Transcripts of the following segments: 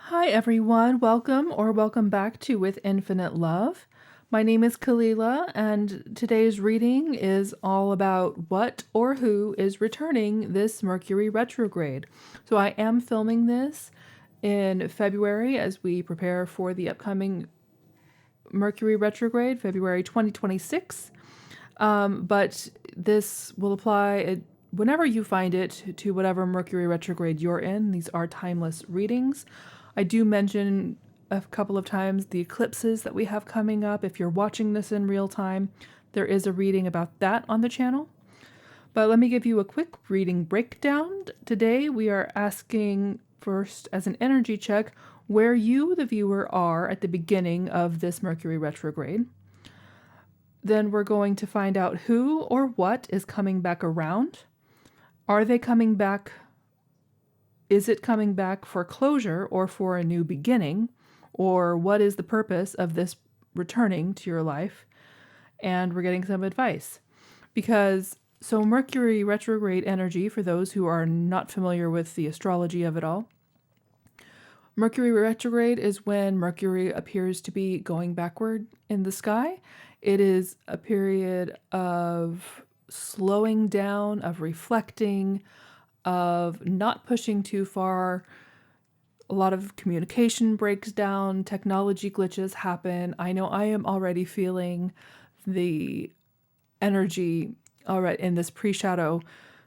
Hi, everyone. Welcome back to With Infinite Love. My name is Kalila, and today's reading is all about what or who is returning this Mercury retrograde. So, I am filming this in February as we prepare for the upcoming Mercury retrograde, February 2026. But this will apply whenever you find it to whatever Mercury retrograde you're in. These are timeless readings. I do mention a couple of times the eclipses that we have coming up. If you're watching this in real time, there is a reading about that on the channel. But let me give you a quick reading breakdown. Today we are asking first, as an energy check, where you, the viewer, are at the beginning of this Mercury retrograde. Then we're going to find out who or what is coming back around. Are they coming back? Is it coming back for closure or for a new beginning? Or what is the purpose of this returning to your life? And we're getting some advice. So Mercury retrograde energy, for those who are not familiar with the astrology of it all, Mercury retrograde is when Mercury appears to be going backward in the sky. It is a period of slowing down, of reflecting, of not pushing too far. A lot of communication breaks down, technology glitches happen. I know I am already feeling the energy already in this pre-shadow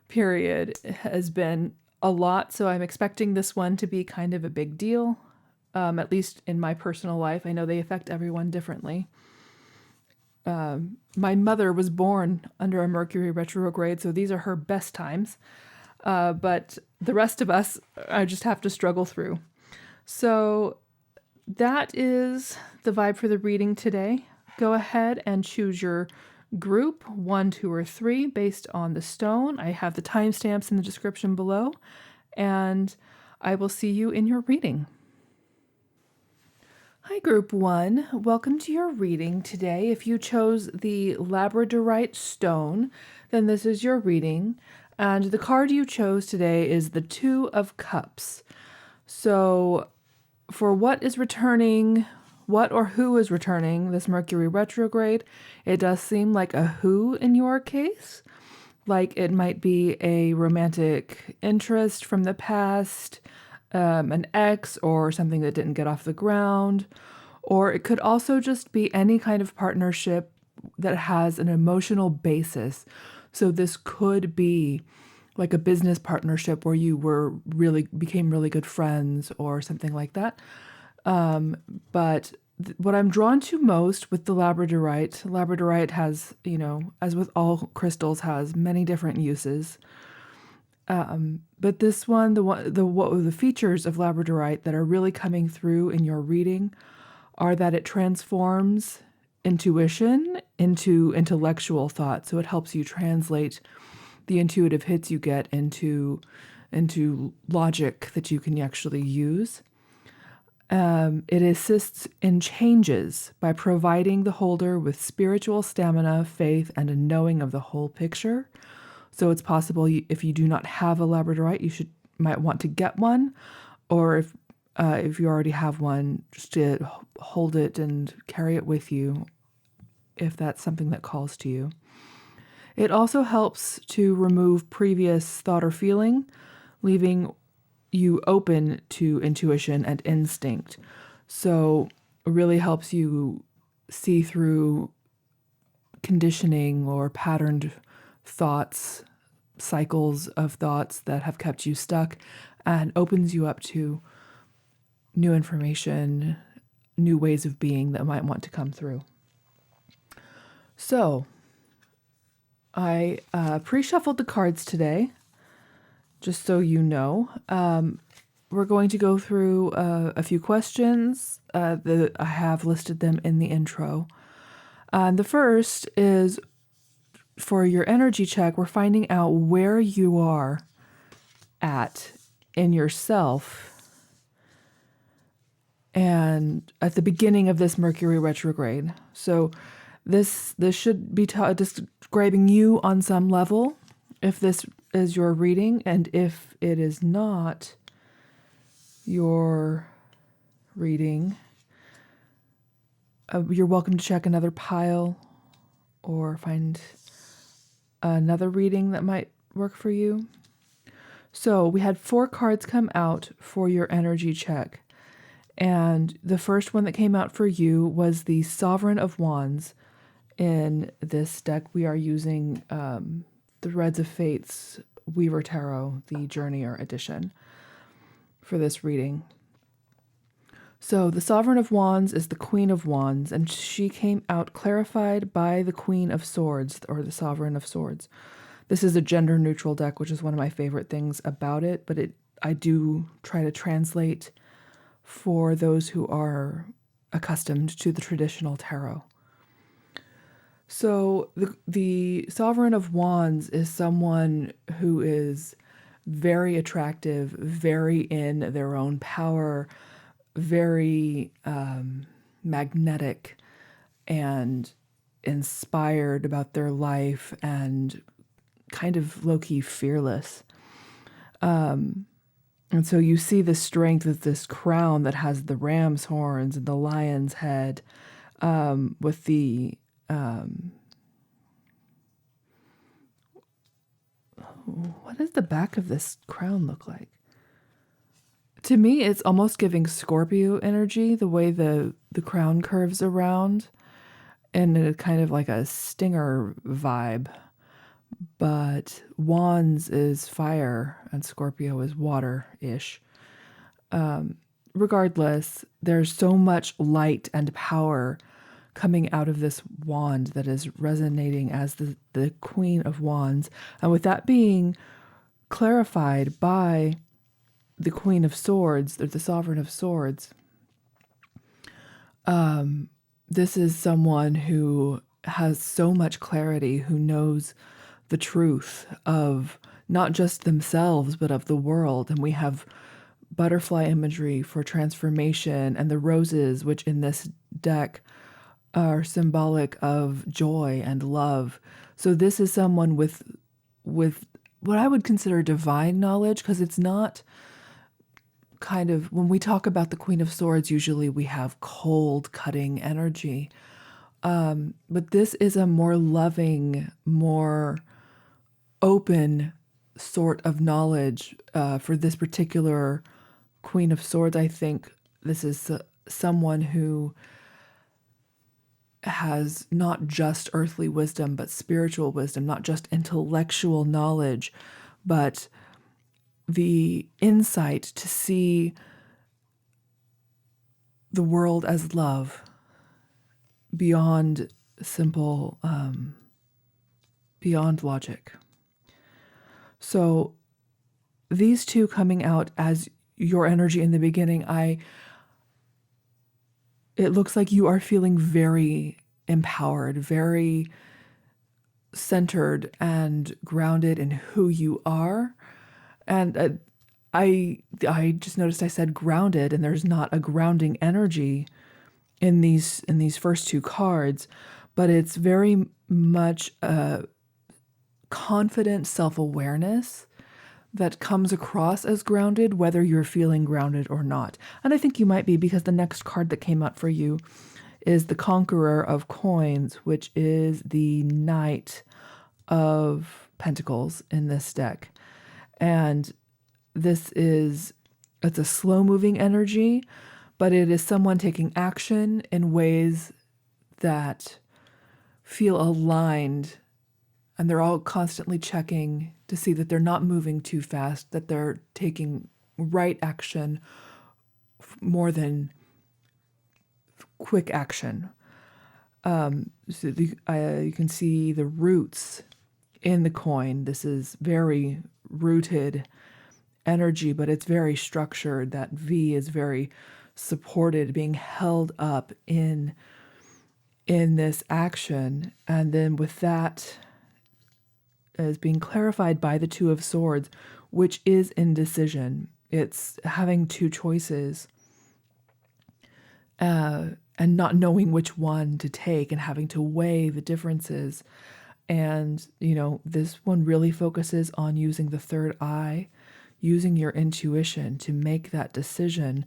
period has been a lot, so I'm expecting this one to be kind of a big deal, at least in my personal life. I know they affect everyone differently. My mother was born under a Mercury retrograde, so these are her best times. But the rest of us, I just have to struggle through. So that is the vibe for the reading today. Go ahead and choose your group 1, 2, or 3 based on the stone. I have the timestamps in the description below, and I will see you in your reading. Hi, Group 1. Welcome to your reading today. If you chose the Labradorite stone, then this is your reading. And the card you chose today is the Two of Cups. So for what is returning, what or who is returning this Mercury retrograde, it does seem like a who in your case. Like it might be a romantic interest from the past, an ex, or something that didn't get off the ground. Or it could also just be any kind of partnership that has an emotional basis. So this could be like a business partnership where you became really good friends or something like that. But what I'm drawn to most with the Labradorite has, as with all crystals, has many different uses. But this one, the features of Labradorite that are really coming through in your reading are that it transforms intuition into intellectual thought. So it helps you translate the intuitive hits you get into logic that you can actually use. It assists in changes by providing the holder with spiritual stamina, faith, and a knowing of the whole picture. So it's possible if you do not have a Labradorite, might want to get one, or if you already have one, just to hold it and carry it with you if that's something that calls to you. It also helps to remove previous thought or feeling, leaving you open to intuition and instinct. So it really helps you see through conditioning or patterned thoughts, cycles of thoughts that have kept you stuck, and opens you up to new information, new ways of being that might want to come through. So I pre-shuffled the cards today, just so you know. We're going to go through a few questions that I have listed them in the intro. The first is for your energy check. We're finding out where you are at in yourself and at the beginning of this Mercury retrograde. So this should be describing you on some level, if this is your reading, and if it is not your reading. You're welcome to check another pile or find another reading that might work for you. So we had 4 cards come out for your energy check. And the first one that came out for you was the Sovereign of Wands. In this deck, we are using the Threads of Fate's Weaver Tarot, the Journeyer edition, for this reading. So the Sovereign of Wands is the Queen of Wands, and she came out clarified by the Queen of Swords, or the Sovereign of Swords. This is a gender-neutral deck, which is one of my favorite things about it, but I do try to translate for those who are accustomed to the traditional tarot. So the Sovereign of Wands is someone who is very attractive, very in their own power, very magnetic and inspired about their life, and kind of low-key fearless. And so you see the strength of this crown that has the ram's horns and the lion's head, with the what does the back of this crown look like? To me, it's almost giving Scorpio energy, the way the crown curves around, and a kind of like a stinger vibe. But Wands is fire and Scorpio is water-ish. Regardless, there's so much light and power coming out of this wand that is resonating as the Queen of Wands. And with that being clarified by the Queen of Swords, or the Sovereign of Swords, this is someone who has so much clarity, who knows the truth of not just themselves, but of the world. And we have butterfly imagery for transformation, and the roses, which in this deck are symbolic of joy and love. So this is someone with what I would consider divine knowledge, because it's not kind of, when we talk about the Queen of Swords, usually we have cold, cutting energy. But this is a more loving, more open sort of knowledge for this particular Queen of Swords. I think this is someone who has not just earthly wisdom, but spiritual wisdom, not just intellectual knowledge, but the insight to see the world as love beyond simple, beyond logic. So these two coming out as your energy in the beginning, it looks like you are feeling very empowered, very centered and grounded in who you are. And I just noticed I said grounded, and there's not a grounding energy in these first 2 cards, but it's very much a confident self-awareness that comes across as grounded, whether you're feeling grounded or not. And I think you might be, because the next card that came out for you is the Conqueror of Coins, which is the Knight of Pentacles in this deck. And it's a slow-moving energy, but it is someone taking action in ways that feel aligned, and they're all constantly checking to see that they're not moving too fast, that they're taking right action more than quick action. So you can see the roots in the coin. This is very rooted energy, but it's very structured. That V is very supported, being held up in this action. And then with that is being clarified by the Two of Swords, which is indecision. It's having 2 choices and not knowing which one to take, and having to weigh the differences. And, this one really focuses on using the third eye, using your intuition to make that decision,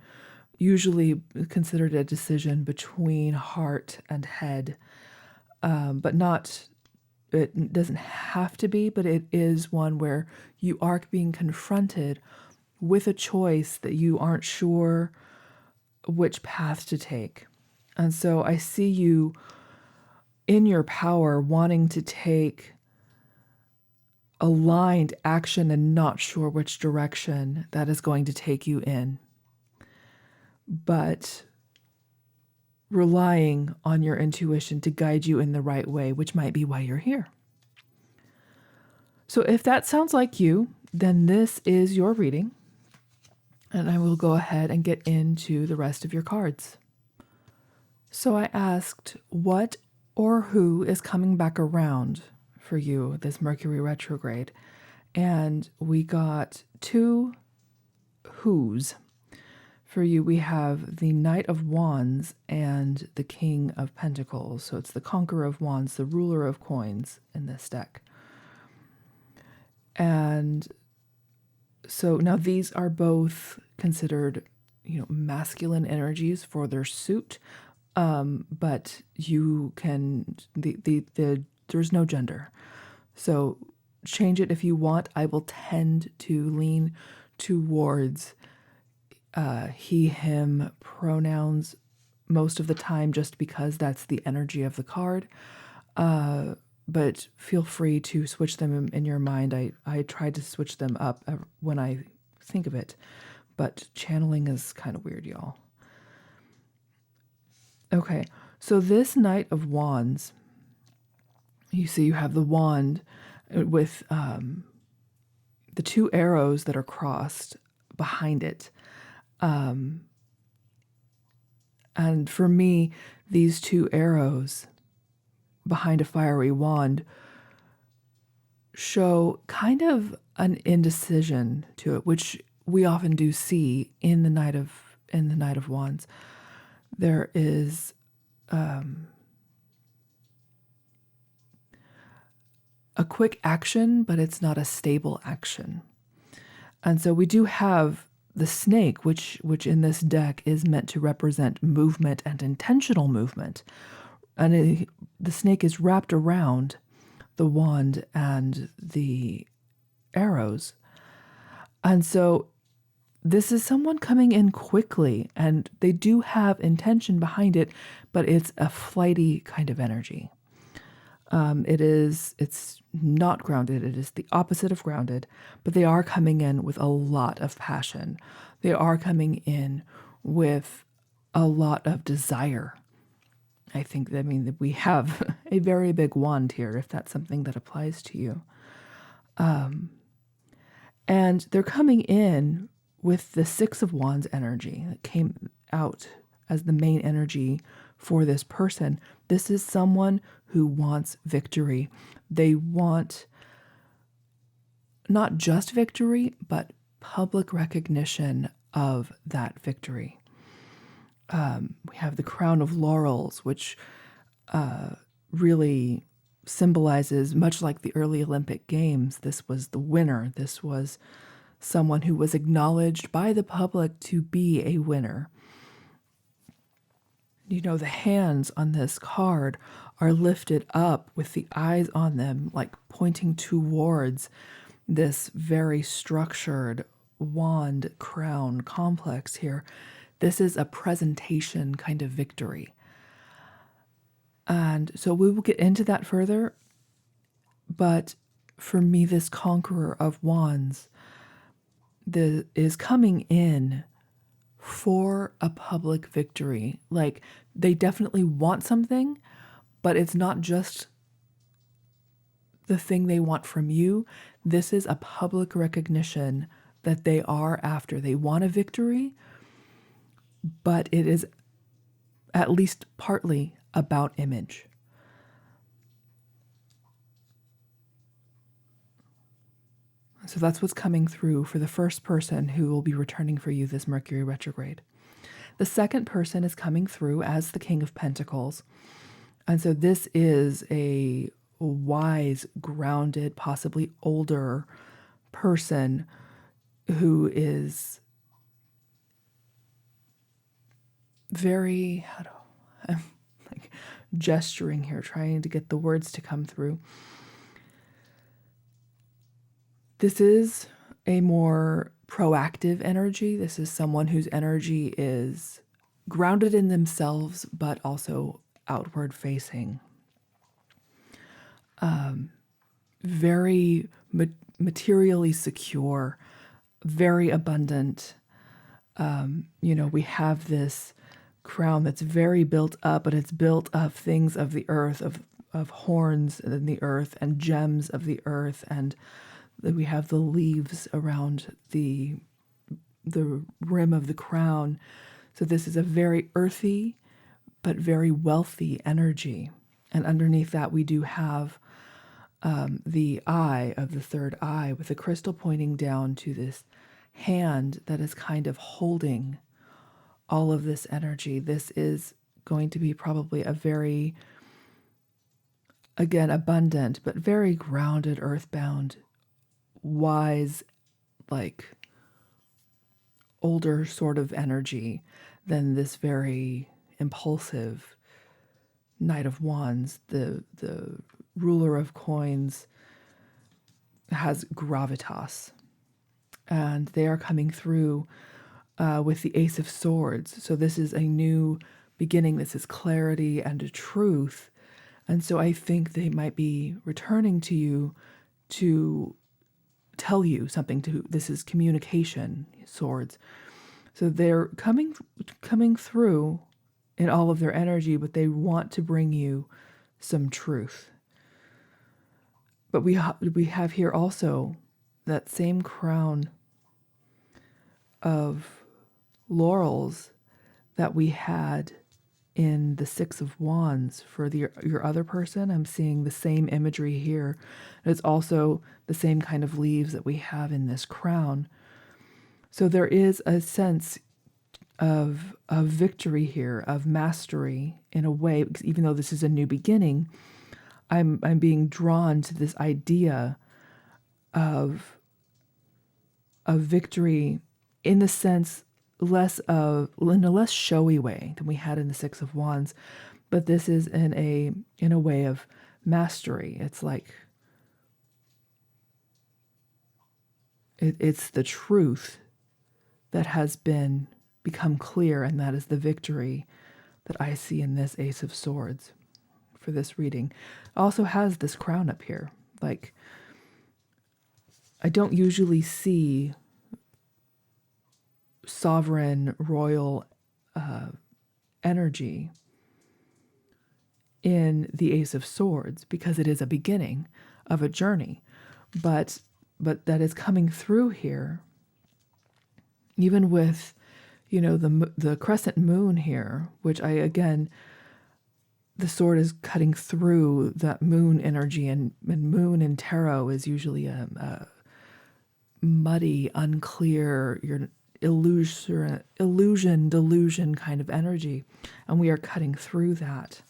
usually considered a decision between heart and head, but not, it doesn't have to be, but it is one where you are being confronted with a choice that you aren't sure which path to take. And so I see you in your power wanting to take aligned action and not sure which direction that is going to take you in, but relying on your intuition to guide you in the right way, which might be why you're here. So if that sounds like you, then this is your reading, and I will go ahead and get into the rest of your cards. So I asked, what or who is coming back around for you this Mercury retrograde? And we got 2 who's. For you, we have the Knight of Wands and the King of Pentacles. So it's the Conqueror of Wands, the ruler of coins in this deck. And so now these are both considered, masculine energies for their suit. But you can, there's no gender. So change it if you want. I will tend to lean towards he, him pronouns most of the time, just because that's the energy of the card. But feel free to switch them in your mind. I try to switch them up when I think of it, but channeling is kind of weird, y'all. Okay, so this Knight of Wands, you see you have the wand with the 2 arrows that are crossed behind it. And for me, these 2 arrows behind a fiery wand show kind of an indecision to it, which we often do see in the Knight of Wands. There is a quick action, but it's not a stable action. And so we do have the snake, which in this deck is meant to represent movement and intentional movement. And the snake is wrapped around the wand and the arrows. And so this is someone coming in quickly, and they do have intention behind it, but it's a flighty kind of energy. It's not grounded. It is the opposite of grounded, but they are coming in with a lot of passion. They are coming in with a lot of desire. I think, that we have a very big wand here, if that's something that applies to you. And they're coming in with the 6 of Wands energy that came out as the main energy for this person. This is someone who wants victory. They want not just victory, but public recognition of that victory. We have the crown of laurels, which really symbolizes, much like the early Olympic Games, this was the winner. This was someone who was acknowledged by the public to be a winner. The hands on this card are lifted up with the eyes on them, like pointing towards this very structured wand crown complex here. This is a presentation kind of victory. And so we will get into that further. But for me, this Conqueror of Wands is coming in for a public victory. Like, they definitely want something, but it's not just the thing they want from you. This is a public recognition that they are after. They want a victory, but it is at least partly about image. So that's what's coming through for the first person who will be returning for you this Mercury retrograde. The second person is coming through as the King of Pentacles. And so this is a wise, grounded, possibly older person who is very, I'm like gesturing here, trying to get the words to come through. This is a more proactive energy. This is someone whose energy is grounded in themselves, but also outward facing. Very materially secure, very abundant. We have this crown that's very built up, but it's built of things of the earth, of horns in the earth and gems of the earth, and we have the leaves around the rim of the crown. So this is a very earthy but very wealthy energy. And underneath that, we do have the eye of the third eye with the crystal pointing down to this hand that is kind of holding all of this energy. This is going to be probably a very, again, abundant, but very grounded, earthbound, wise, like older sort of energy than this very impulsive Knight of Wands. The ruler of coins has gravitas, and they are coming through with the Ace of Swords. So this is a new beginning. This is clarity and a truth. And so I think they might be returning to you to tell you something. This is communication, swords. So they're coming through in all of their energy, but they want to bring you some truth. But we have here also that same crown of laurels that we had in the Six of Wands for your other person. I'm seeing the same imagery here. It's also the same kind of leaves that we have in this crown. So there is a sense of victory here, of mastery in a way, because even though this is a new beginning, I'm being drawn to this idea of victory in the sense in a less showy way than we had in the Six of Wands, but this is in a way of mastery. It's like it's the truth that has become clear, and that is the victory that I see in this Ace of Swords for this reading. It also has this crown up here. Like, I don't usually see sovereign royal energy in the Ace of Swords because it is a beginning of a journey, but that is coming through here, even with the crescent moon here, which the sword is cutting through that moon energy, and moon in tarot is usually a muddy, unclear, your delusion kind of energy. And we are cutting through that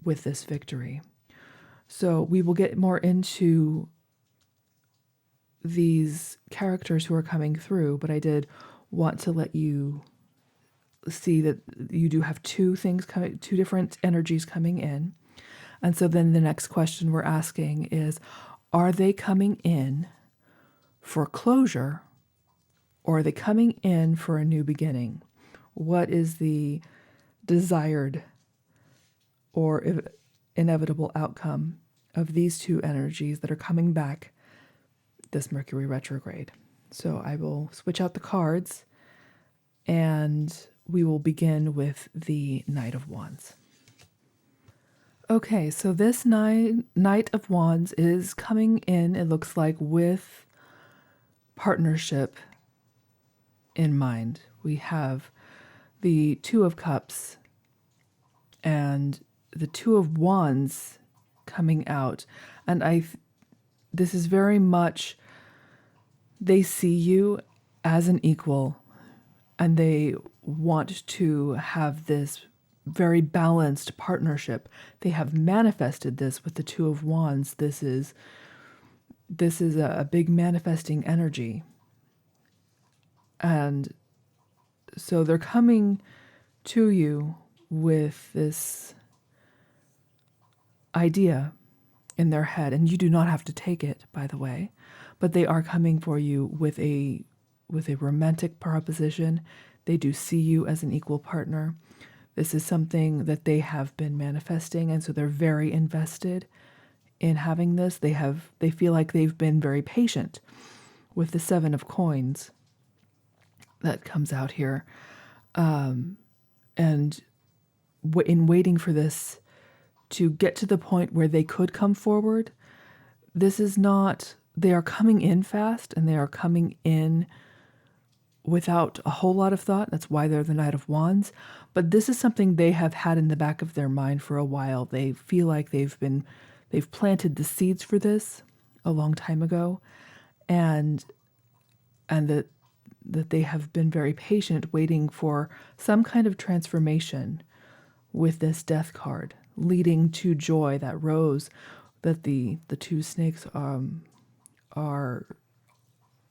with this victory. So we will get more into these characters who are coming through, but I did want to let you see that you do have two different energies coming in. And so then the next question we're asking is, are they coming in for closure, or are they coming in for a new beginning? What is the desired or inevitable outcome of these two energies that are coming back this Mercury retrograde? So I will switch out the cards, and we will begin with the Knight of Wands. Okay, so this Knight of Wands is coming in, it looks like, with partnership in mind. We have the Two of Cups and the Two of Wands coming out. And this is very much, they see you as an equal, and they want to have this very balanced partnership. They have manifested this with the Two of Wands. This is a big manifesting energy. And so they're coming to you with this idea in their head, and you do not have to take it, by the way, but they are coming for you with a romantic proposition. They do see you as an equal partner. This is something that they have been manifesting, and so they're very invested in having this. They feel like they've been very patient with the 7 of coins that comes out here, and in waiting for this to get to the point where they could come forward. This is not, they are coming in fast, and they are coming in without a whole lot of thought. That's why they're the Knight of Wands. But this is something they have had in the back of their mind for a while. They feel like they've planted the seeds for this a long time ago, and that they have been very patient, waiting for some kind of transformation with this Death card, leading to joy. That rose that the 2 snakes are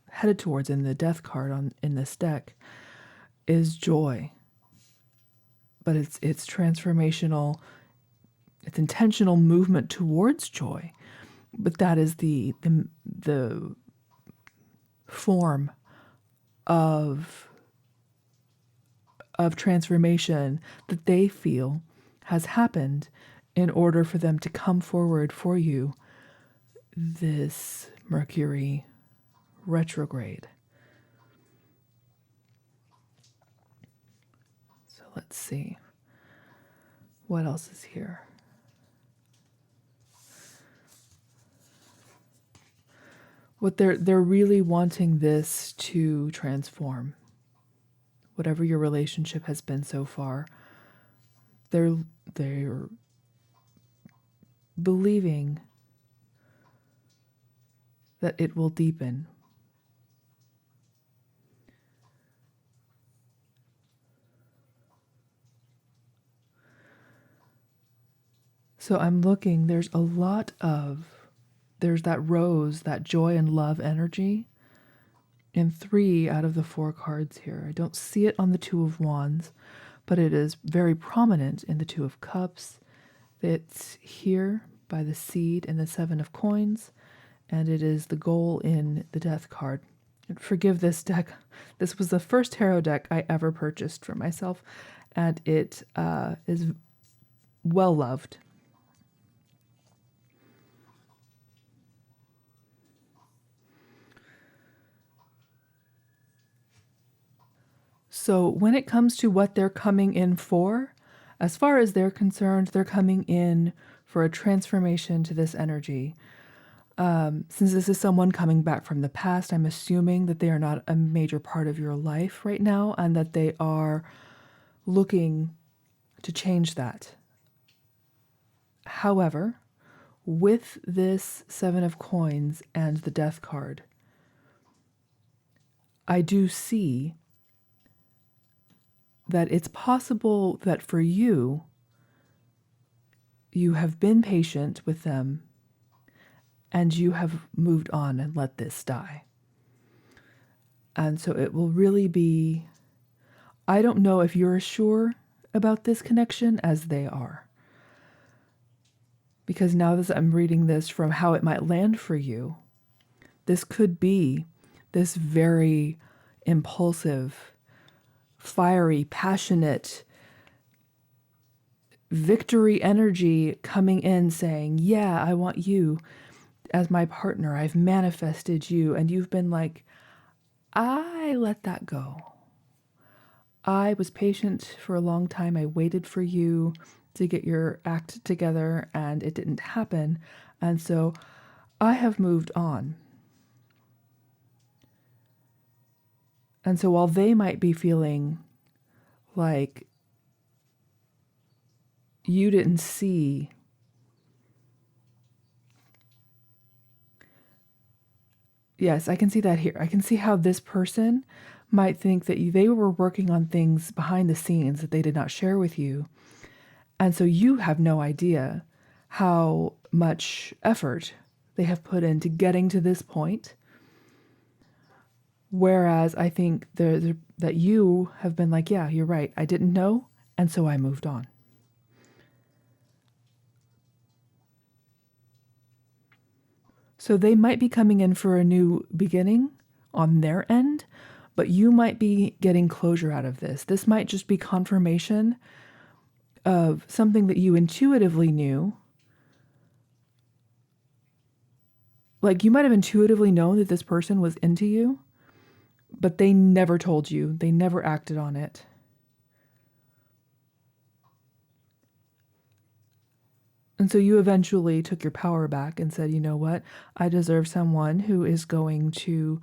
headed towards in the Death card in this deck is joy. But it's transformational, it's intentional movement towards joy. But that is the form of transformation that they feel has happened in order for them to come forward for you this Mercury retrograde. So let's see. What else is here? What they're really wanting this to transform. Whatever your relationship has been so far, they're believing that it will deepen. So I'm looking, there's that rose, that joy and love energy in 3 out of the 4 cards here. I don't see it on the 2 of Wands, but it is very prominent in the 2 of Cups. It's here by the seed and the 7 of coins, and it is the goal in the Death card. And forgive this deck. This was the first tarot deck I ever purchased for myself, and it is well loved. So when it comes to what they're coming in for, as far as they're concerned, they're coming in for a transformation to this energy. Since this is someone coming back from the past, I'm assuming that they are not a major part of your life right now, and that they are looking to change that. However, with this 7 of coins and the Death card, I do see that it's possible that for you, you have been patient with them and you have moved on and let this die. And so it will really be, I don't know if you're as sure about this connection as they are. Because now that I'm reading this from how it might land for you, this could be this very impulsive, fiery, passionate victory energy coming in saying, yeah, I want you as my partner. I've manifested you. And you've been like, I let that go. I was patient for a long time. I waited for you to get your act together and it didn't happen. And so I have moved on. And so while they might be feeling like you didn't see yes, I can see that here. I can see how this person might think that they were working on things behind the scenes that they did not share with you. And so you have no idea how much effort they have put into getting to this point. Whereas I think that you have been like, yeah, you're right. I didn't know And so I moved on. So they might be coming in for a new beginning on their end, but you might be getting closure out of this. This might just be confirmation of something that you intuitively knew. Like you might have intuitively known that this person was into you, but they never told you. They never acted on it. And so you eventually took your power back and said, you know what? I deserve someone who is going to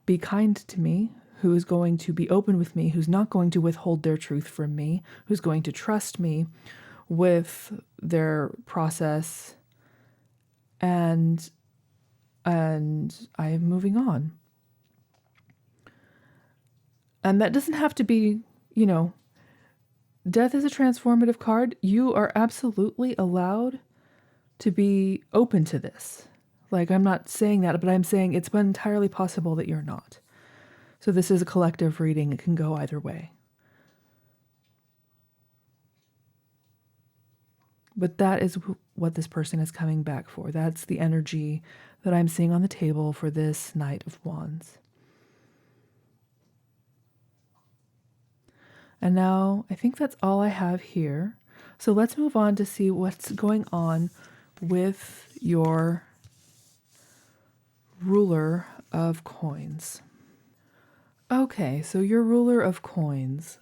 be kind to me, who is going to be open with me, who's not going to withhold their truth from me, who's going to trust me with their process, and I am moving on. And that doesn't have to be, death is a transformative card. You are absolutely allowed to be open to this. Like, I'm not saying that, but I'm saying it's entirely possible that you're not. So this is a collective reading. It can go either way. But that is what this person is coming back for. That's the energy that I'm seeing on the table for this Knight of Wands. And now I think that's all I have here. So let's move on to see what's going on with your ruler of coins. Okay, so your ruler of coins.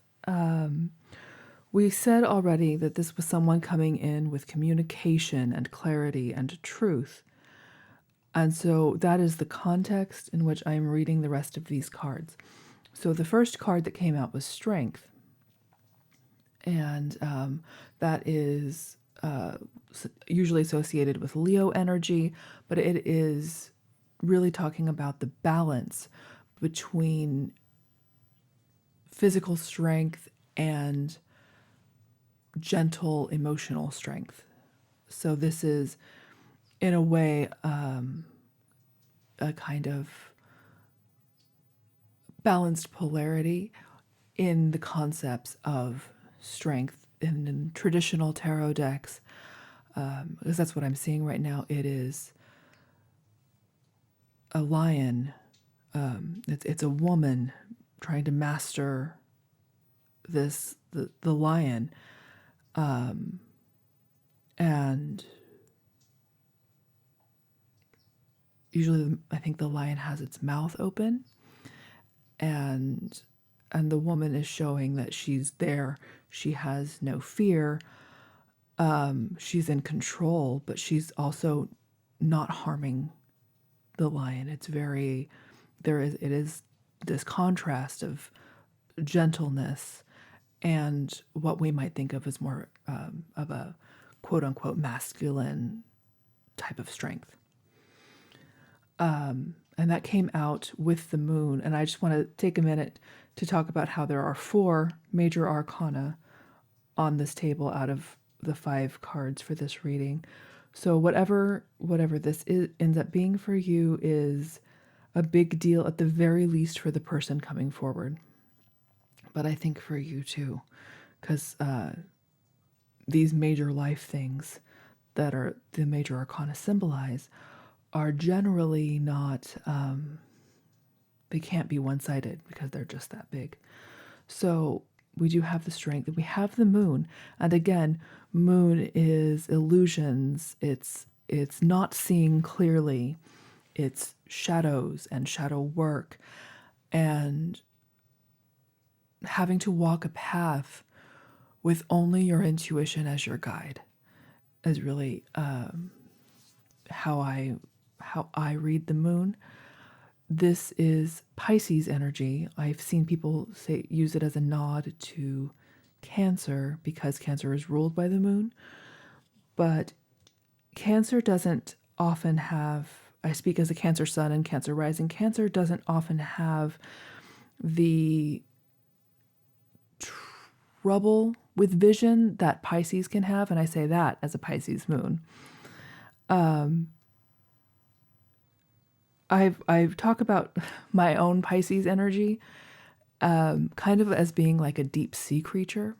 We said already that this was someone coming in with communication and clarity and truth. And so that is the context in which I am reading the rest of these cards. So the first card that came out was Strength. And that is usually associated with Leo energy, but it is really talking about the balance between physical strength and gentle emotional strength. So this is, in a way, a kind of balanced polarity in the concepts of strength in traditional tarot decks, because that's what I'm seeing right now. It is a lion. It's a woman trying to master the lion, and usually I think the lion has its mouth open, and the woman is showing that she's there. She has no fear. She's in control, but she's also not harming the lion. It is this contrast of gentleness and what we might think of as more of a quote unquote masculine type of strength. And that came out with the moon. And I just want to take a minute to talk about how there are 4 major arcana on this table out of the 5 cards for this reading. So whatever this ends up being for you is a big deal, at the very least for the person coming forward. But I think for you too, because these major life things that are the major arcana symbolize are generally not, they can't be one-sided because they're just that big. So we do have the strength, and we have the moon. And again, moon is illusions. It's not seeing clearly. It's shadows and shadow work and having to walk a path with only your intuition as your guide is really how I read the moon. This is Pisces energy. I've seen people use it as a nod to Cancer because Cancer is ruled by the moon. But Cancer doesn't often have, I speak as a Cancer sun and Cancer rising, Cancer doesn't often have the trouble with vision that Pisces can have. And I say that as a Pisces moon. I've talked about my own Pisces energy kind of as being like a deep sea creature.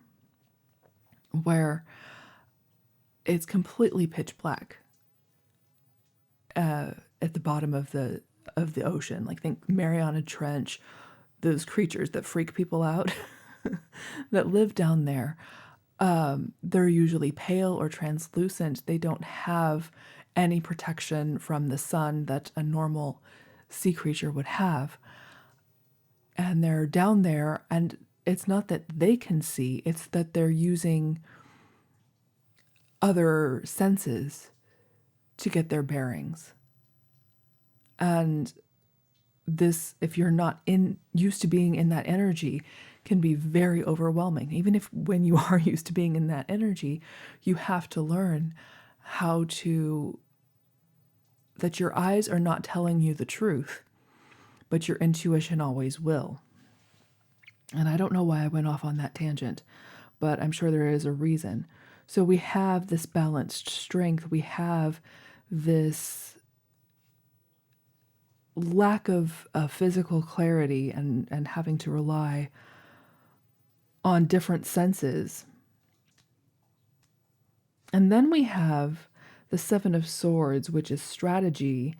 where it's completely pitch black at the bottom of the ocean. Like, think Mariana Trench, those creatures that freak people out that live down there. They're usually pale or translucent. They don't have any protection from the sun that a normal sea creature would have. And they're down there, and it's not that they can see, it's that they're using other senses to get their bearings. And this, if you're not used to being in that energy, can be very overwhelming. Even if when you are used to being in that energy, you have to learn that your eyes are not telling you the truth, but your intuition always will. And I don't know why I went off on that tangent, but I'm sure there is a reason. So we have this balanced strength. We have this lack of physical clarity and having to rely on different senses. And then we have the Seven of Swords, which is strategy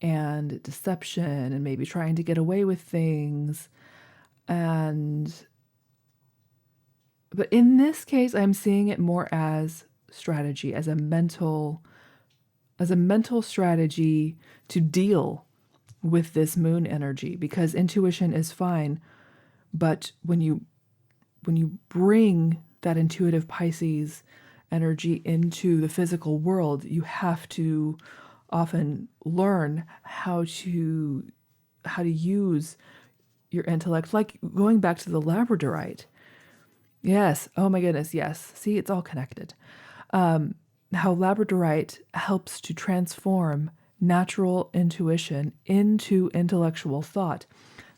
and deception and maybe trying to get away with things. But in this case, I'm seeing it more as strategy, as a mental strategy to deal with this moon energy, because intuition is fine, but when you bring that intuitive Pisces energy into the physical world, you have to often learn how to use your intellect, like going back to the Labradorite. Yes. Oh my goodness. Yes. See, it's all connected. How Labradorite helps to transform natural intuition into intellectual thought.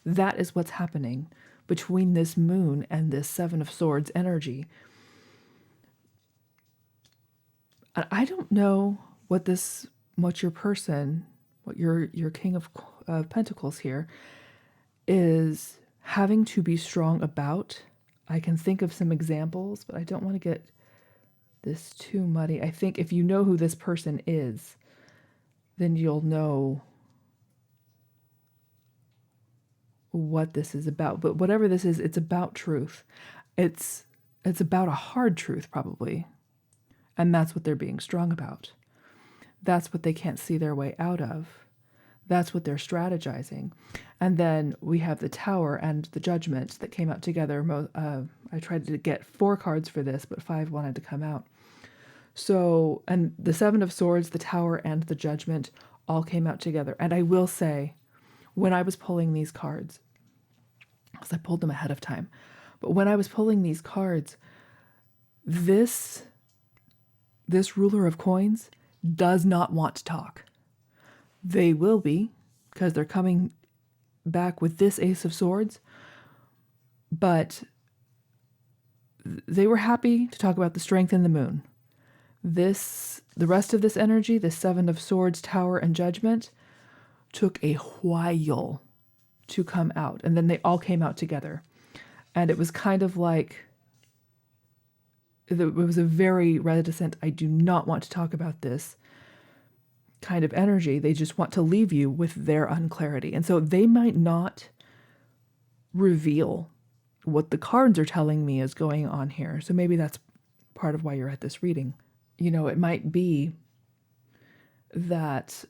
That is what's happening between this moon and this Seven of Swords energy. I don't know what your person, what your King of Pentacles here is having to be strong about. I can think of some examples, but I don't want to get this too muddy. I think if you know who this person is, then you'll know what this is about. But whatever this is, it's about truth. It's about a hard truth, probably. And that's what they're being strong about. That's what they can't see their way out of. That's what they're strategizing. And then we have the Tower and the Judgment that came out together. I tried to get 4 cards for this, but 5 wanted to come out. So, and the Seven of Swords, the Tower, and the Judgment all came out together. And I will say, when I was pulling these cards, because I pulled them ahead of time, but when I was pulling these cards, this ruler of coins does not want to talk. They will be, because they're coming back with this Ace of Swords, but they were happy to talk about the strength in the moon. The rest of this energy, the Seven of Swords, Tower, and Judgment, took a while to come out, and then they all came out together. And it was kind of like, it was a very reticent, I do not want to talk about this kind of energy. They just want to leave you with their unclarity. And so they might not reveal what the cards are telling me is going on here. So maybe that's part of why you're at this reading. You know, it might be that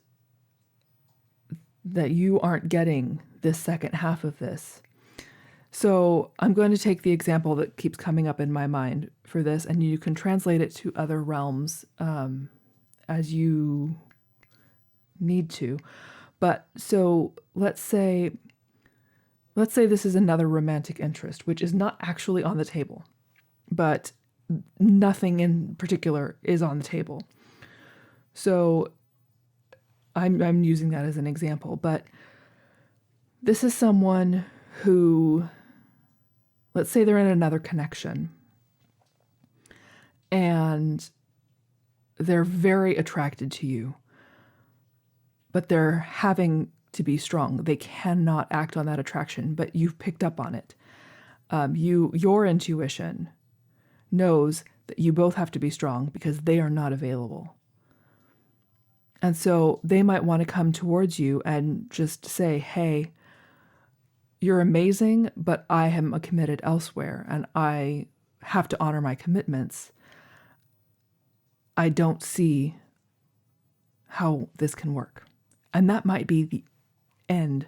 you aren't getting this second half of this. So I'm going to take the example that keeps coming up in my mind for this, and you can translate it to other realms as you need to. But so let's say this is another romantic interest, which is not actually on the table, but nothing in particular is on the table. So I'm using that as an example, but this is someone who, let's say they're in another connection and they're very attracted to you, but they're having to be strong. They cannot act on that attraction, but you've picked up on it. Your intuition knows that you both have to be strong because they are not available. And so they might want to come towards you and just say, hey, you're amazing, but I am committed elsewhere and I have to honor my commitments. I don't see how this can work. And that might be the end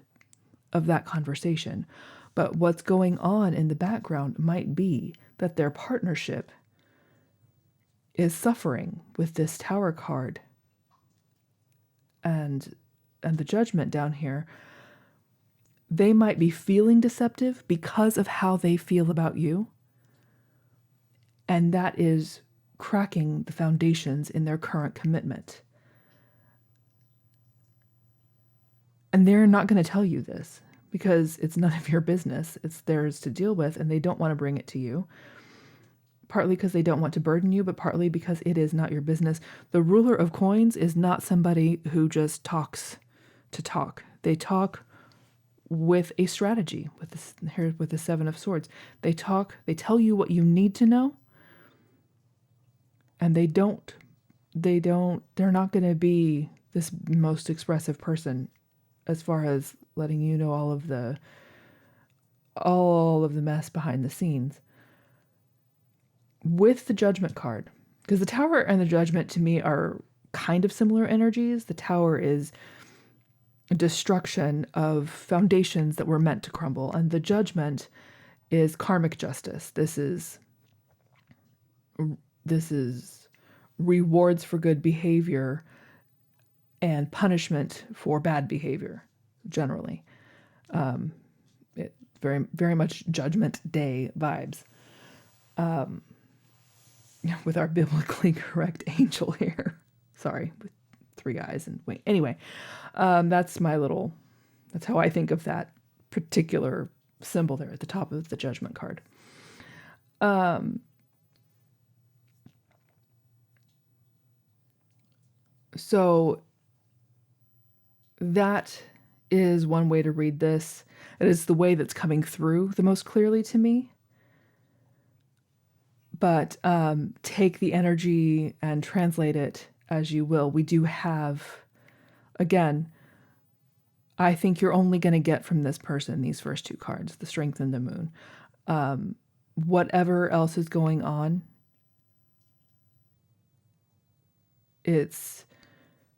of that conversation. But what's going on in the background might be that their partnership is suffering with this Tower card and the Judgment down here. They might be feeling deceptive because of how they feel about you. And that is cracking the foundations in their current commitment. And they're not going to tell you this because it's none of your business. It's theirs to deal with, and they don't want to bring it to you. Partly because they don't want to burden you, but partly because it is not your business. The ruler of coins is not somebody who just talks to talk. They talk with a strategy, with the Seven of Swords. They tell you what you need to know, and they're not going to be this most expressive person as far as letting you know all of the mess behind the scenes. With the Judgment card, because the Tower and the Judgment to me are kind of similar energies. The Tower is destruction of foundations that were meant to crumble, and the Judgment is karmic justice. This is rewards for good behavior and punishment for bad behavior, generally. It very, very much Judgment Day vibes. With our biblically correct angel here. Sorry, with 3 eyes and wait. Anyway, that's how I think of that particular symbol there at the top of the Judgment card. So that is one way to read this. It is the way that's coming through the most clearly to me. But take the energy and translate it as you will. We do have, again, I think you're only going to get from this person these first 2 cards, the Strength and the Moon. Whatever else is going on, this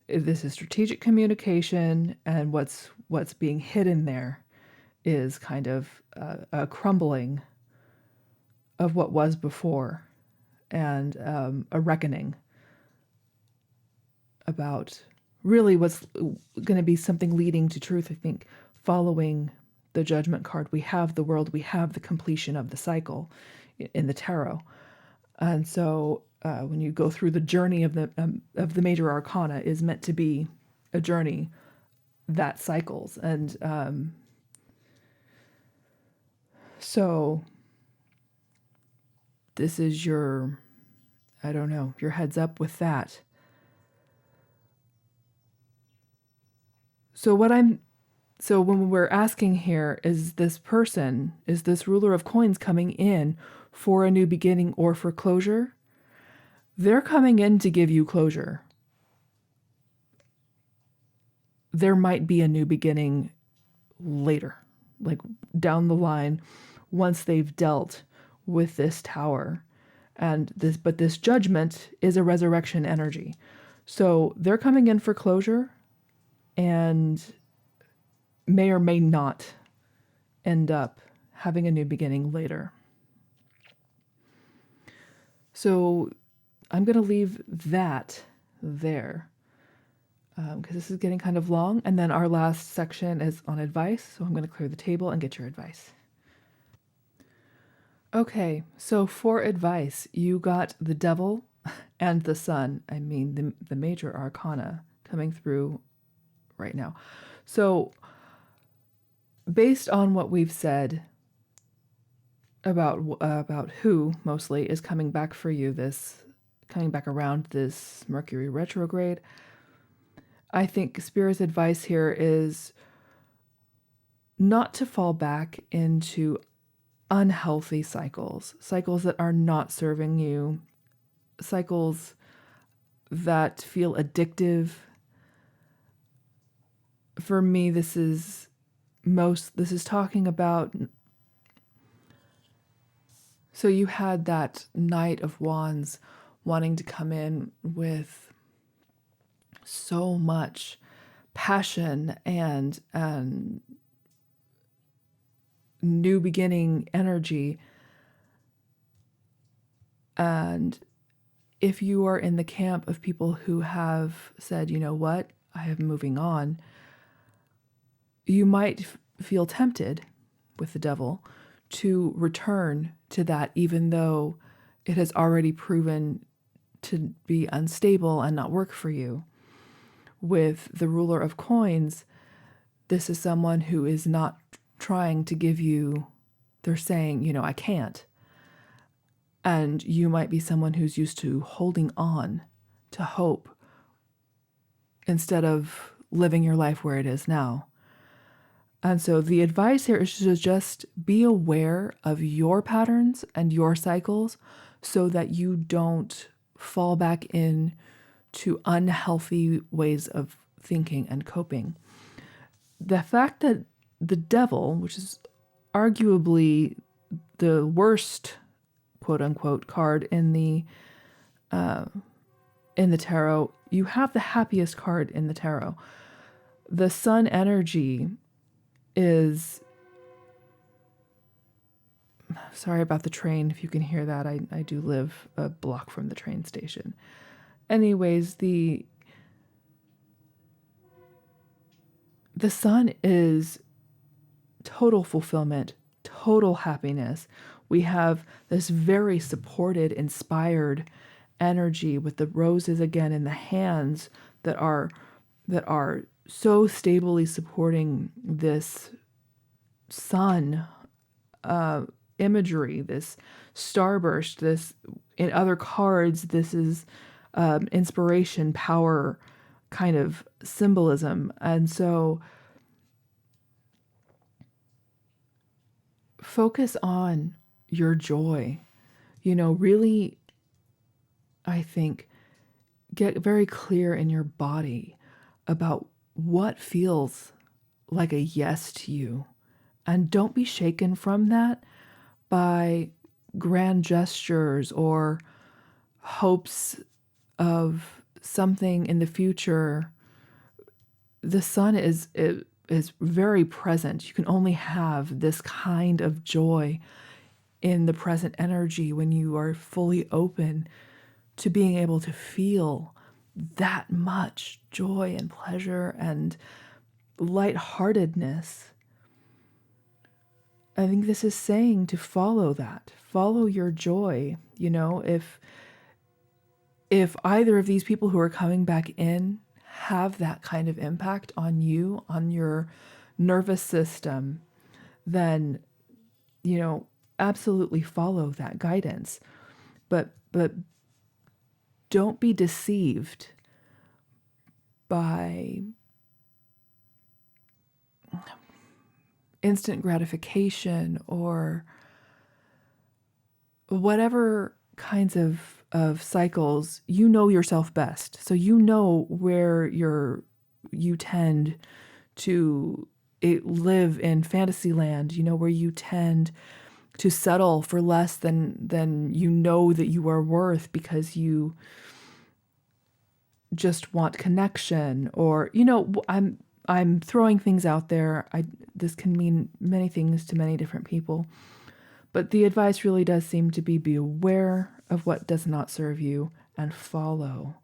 is strategic communication, and what's being hidden there is kind of a crumbling of what was before, and a reckoning about really what's going to be something leading to truth. I think following the Judgment card, we have the world, we have the completion of the cycle in the tarot. And so when you go through the journey of the major arcana is meant to be a journey that cycles. And so this is your heads up with that. So when we're asking here, is this ruler of coins coming in for a new beginning or for closure? They're coming in to give you closure. There might be a new beginning later, like down the line, once they've dealt with this Tower. But this Judgment is a resurrection energy. So they're coming in for closure and may or may not end up having a new beginning later. So I'm going to leave that there because this is getting kind of long. And then our last section is on advice. So I'm going to clear the table and get your advice. Okay, so for advice, you got the Devil and the Sun. I mean, the major arcana coming through right now. So based on what we've said about who mostly is coming back for you, coming back around this Mercury retrograde, I think Spirit's advice here is not to fall back into unhealthy cycles, cycles that are not serving you, cycles that feel addictive. For me, this is talking about, so you had that Knight of Wands wanting to come in with so much passion and new beginning energy. And if you are in the camp of people who have said, you know what, I am moving on, you might feel tempted with the devil to return to that, even though it has already proven to be unstable and not work for you. With the ruler of coins, this is someone who is not trying to give you, they're saying, you know, I can't. And you might be someone who's used to holding on to hope instead of living your life where it is now. And so the advice here is to just be aware of your patterns and your cycles so that you don't fall back in to unhealthy ways of thinking and coping. The fact that the devil, which is arguably the worst quote unquote card in the tarot, you have the happiest card in the tarot. The sun energy is, sorry about the train if you can hear that. I do live a block from the train station. Anyways, the sun is total fulfillment, total happiness. We have this very supported, inspired energy with the roses again in the hands that are so stably supporting this sun imagery, this starburst. This, in other cards, this is inspiration, power kind of symbolism. And so focus on your joy. You know, really, I think, get very clear in your body about what feels like a yes to you. And don't be shaken from that by grand gestures or hopes of something in the future. The sun is very present. You can only have this kind of joy in the present energy when you are fully open to being able to feel that much joy and pleasure and lightheartedness. I think this is saying to follow that, follow your joy. You know, if either of these people who are coming back in have that kind of impact on you, on your nervous system, then, you know, absolutely follow that guidance. But don't be deceived by instant gratification or whatever kinds of cycles. You know yourself best. So you know where you tend to live in fantasy land, you know, where you tend to settle for less than you know that you are worth because you just want connection. Or, you know, I'm throwing things out there. This can mean many things to many different people. But the advice really does seem to be aware of what does not serve you and follow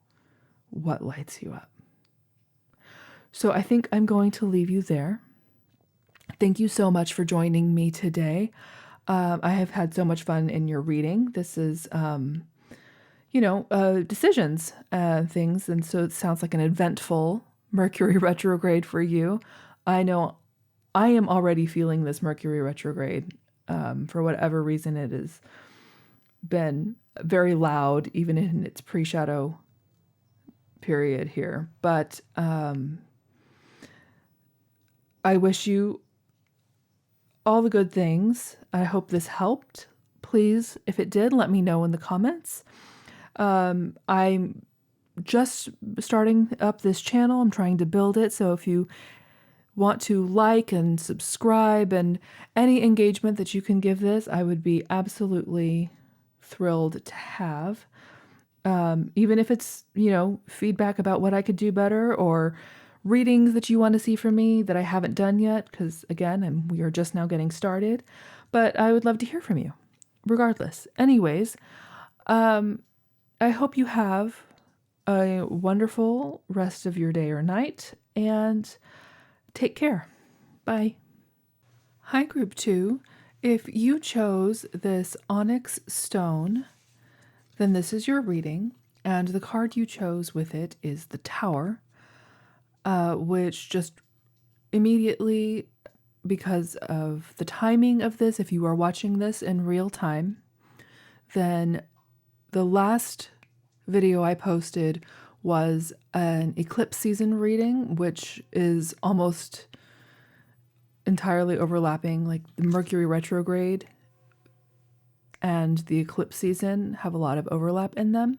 what lights you up. So I think I'm going to leave you there. Thank you so much for joining me today. I have had so much fun in your reading. This is, decisions, things. And so it sounds like an eventful Mercury retrograde for you. I know I am already feeling this Mercury retrograde. For whatever reason, it has been very loud, even in its pre-shadow period here. But I wish you all the good things. I hope this helped. Please, if it did, let me know in the comments. I'm just starting up this channel. I'm trying to build it. So if you want to like and subscribe and any engagement that you can give this, I would be absolutely thrilled to have. Even if it's, feedback about what I could do better or readings that you want to see from me that I haven't done yet, because again, we are just now getting started. But I would love to hear from you, regardless. Anyways, I hope you have a wonderful rest of your day or night, and take care. Bye. Hi, Group 2. If you chose this Onyx stone, then this is your reading, and the card you chose with it is the Tower, which just immediately, because of the timing of this, if you are watching this in real time, then the last video I posted was an eclipse season reading, which is almost entirely overlapping. Like the Mercury Retrograde and the eclipse season have a lot of overlap in them.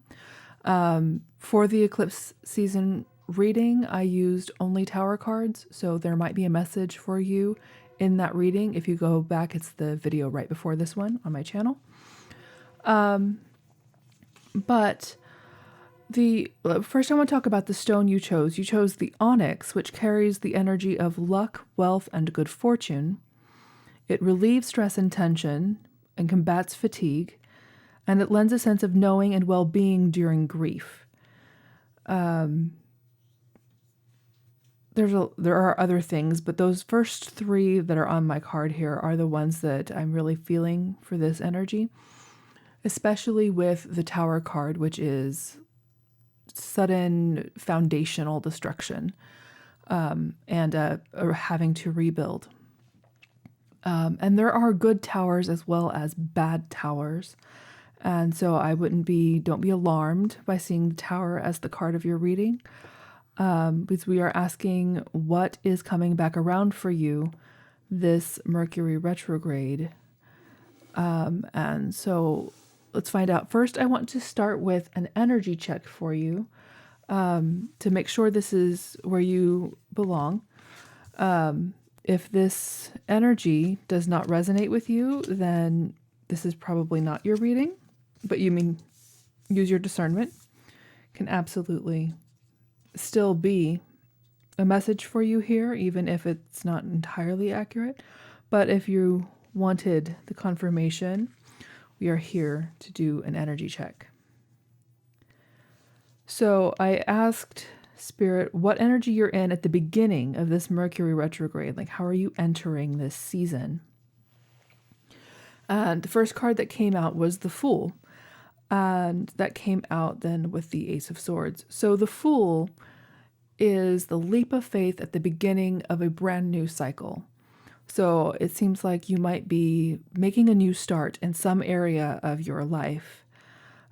For the eclipse season reading, I used only Tower cards, so there might be a message for you in that reading. If you go back, it's the video right before this one on my channel. But first I want to talk about the stone you chose. You chose the Onyx, which carries the energy of luck, wealth, and good fortune. It relieves stress and tension and combats fatigue, and it lends a sense of knowing and well-being during grief. There are other things, but those first three that are on my card here are the ones that I'm really feeling for this energy, especially with the Tower card, which is sudden foundational destruction, and having to rebuild. And there are good towers as well as bad towers. And so don't be alarmed by seeing the Tower as the card of your reading, because we are asking what is coming back around for you this Mercury retrograde. And so let's find out. First, I want to start with an energy check for you, to make sure this is where you belong. If this energy does not resonate with you, then this is probably not your reading, but use your discernment. Can absolutely still be a message for you here, even if it's not entirely accurate. But if you wanted the confirmation, we are here to do an energy check. So I asked Spirit what energy you're in at the beginning of this Mercury retrograde. Like, how are you entering this season? And the first card that came out was the Fool. And that came out then with the Ace of Swords. So the Fool is the leap of faith at the beginning of a brand new cycle. So it seems like you might be making a new start in some area of your life,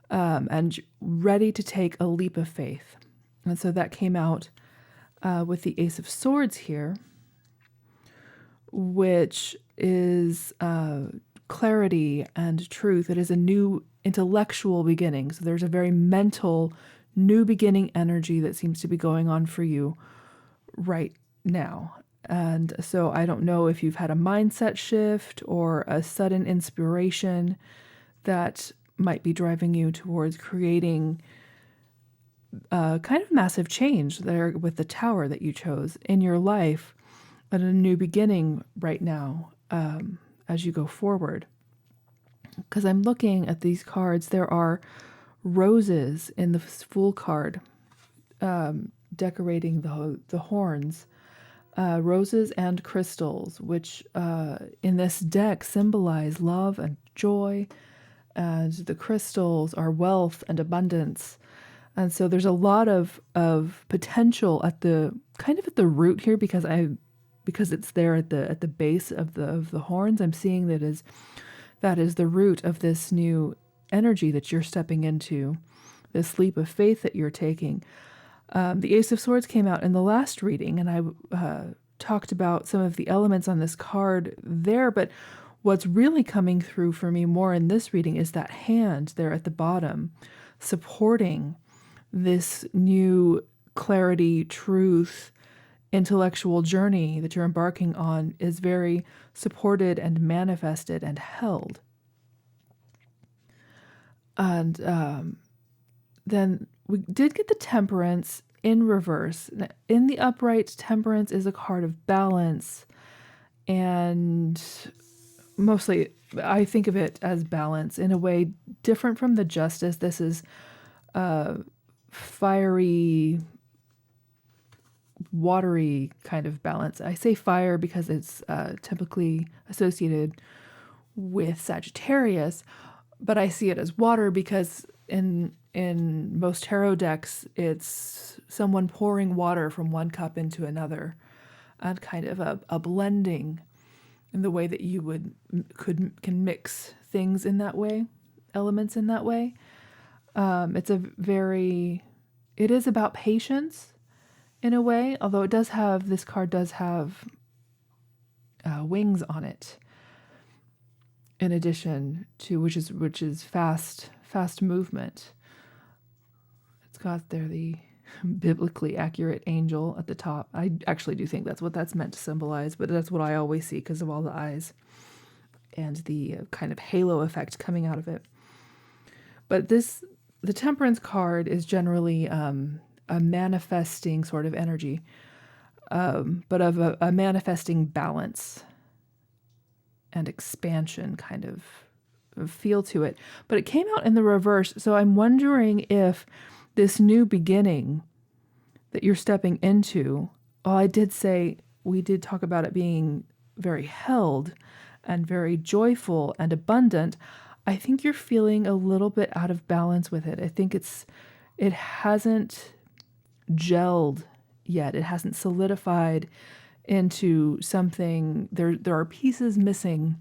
and ready to take a leap of faith. And so that came out with the Ace of Swords here, which is clarity and truth. It is a new intellectual beginning. So there's a very mental, new beginning energy that seems to be going on for you right now. And so I don't know if you've had a mindset shift or a sudden inspiration that might be driving you towards creating a kind of massive change there with the Tower that you chose in your life at a new beginning right now, as you go forward. Because I'm looking at these cards, there are roses in the Fool card, decorating the horns. Roses and crystals, which in this deck symbolize love and joy, and the crystals are wealth and abundance. And so there's a lot of potential at the root here, because it's there at the base of the horns. I'm seeing that is the root of this new energy that you're stepping into, this leap of faith that you're taking. The Ace of Swords came out in the last reading, and I talked about some of the elements on this card there, but what's really coming through for me more in this reading is that hand there at the bottom, supporting this new clarity, truth, intellectual journey that you're embarking on is very supported and manifested and held. And then we did get the Temperance in reverse. In the upright, Temperance is a card of balance, and mostly I think of it as balance in a way different from the Justice. This is fiery, watery kind of balance. I say fire because it's typically associated with Sagittarius, but I see it as water because in most tarot decks, it's someone pouring water from one cup into another, and kind of a blending in the way that you can mix things in that way, elements in that way. It is about patience in a way, although this card does have wings on it, in addition to which is fast movement. It's got there the biblically accurate angel at the top. I actually do think that's what that's meant to symbolize, but that's what I always see because of all the eyes and the kind of halo effect coming out of it. But the Temperance card is generally a manifesting sort of energy, but of a manifesting balance and expansion kind of feel to it. But it came out in the reverse, so I'm wondering if this new beginning that you're stepping into, we did talk about it being very held and very joyful and abundant. I think you're feeling a little bit out of balance with it. I think it hasn't gelled yet. It hasn't solidified into something. There are pieces missing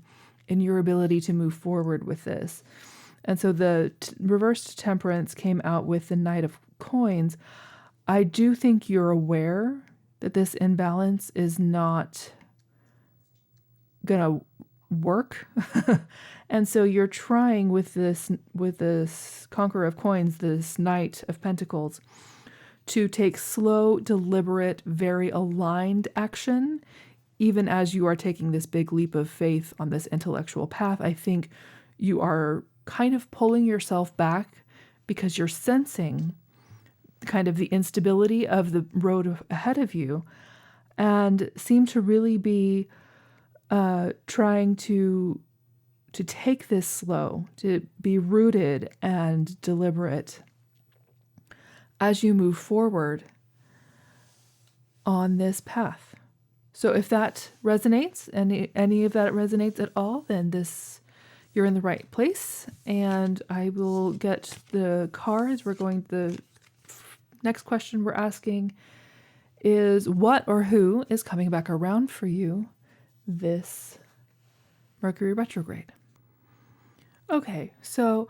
in your ability to move forward with this. And so the reversed Temperance came out with the Knight of Coins. I do think you're aware that this imbalance is not going to work. And so you're trying with this Conqueror of Coins, this Knight of Pentacles, to take slow, deliberate, very aligned action, even as you are taking this big leap of faith on this intellectual path. I think you are kind of pulling yourself back because you're sensing kind of the instability of the road ahead of you, and seem to really be trying to take this slow, to be rooted and deliberate as you move forward on this path. So if that resonates, any of that resonates at all, then you're in the right place. And I will get the cards. The next question we're asking is, what or who is coming back around for you this Mercury retrograde? Okay, so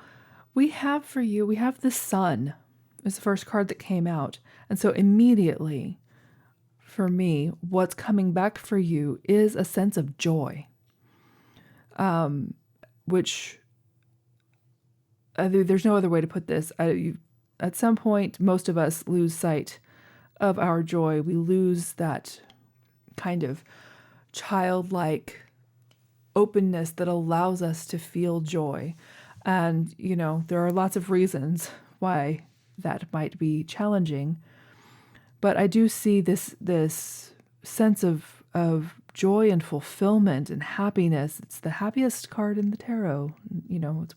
we have the Sun is the first card that came out. And so immediately, for me, what's coming back for you is a sense of joy, which there's no other way to put this. At some point, most of us lose sight of our joy. We lose that kind of childlike openness that allows us to feel joy. And, there are lots of reasons why that might be challenging. But I do see this sense of joy and fulfillment and happiness. It's the happiest card in the tarot. It's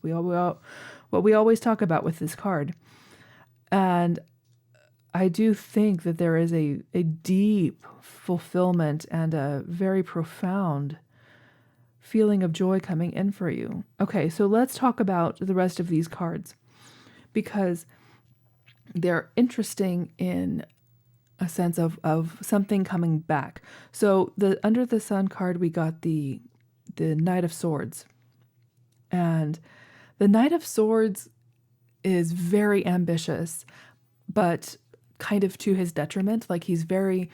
what we always talk about with this card. And I do think that there is a deep fulfillment and a very profound feeling of joy coming in for you. Okay, so let's talk about the rest of these cards, because they're interesting in a sense of something coming back. So under the Sun card, we got the Knight of Swords. And the Knight of Swords is very ambitious, but kind of to his detriment. Like, he's very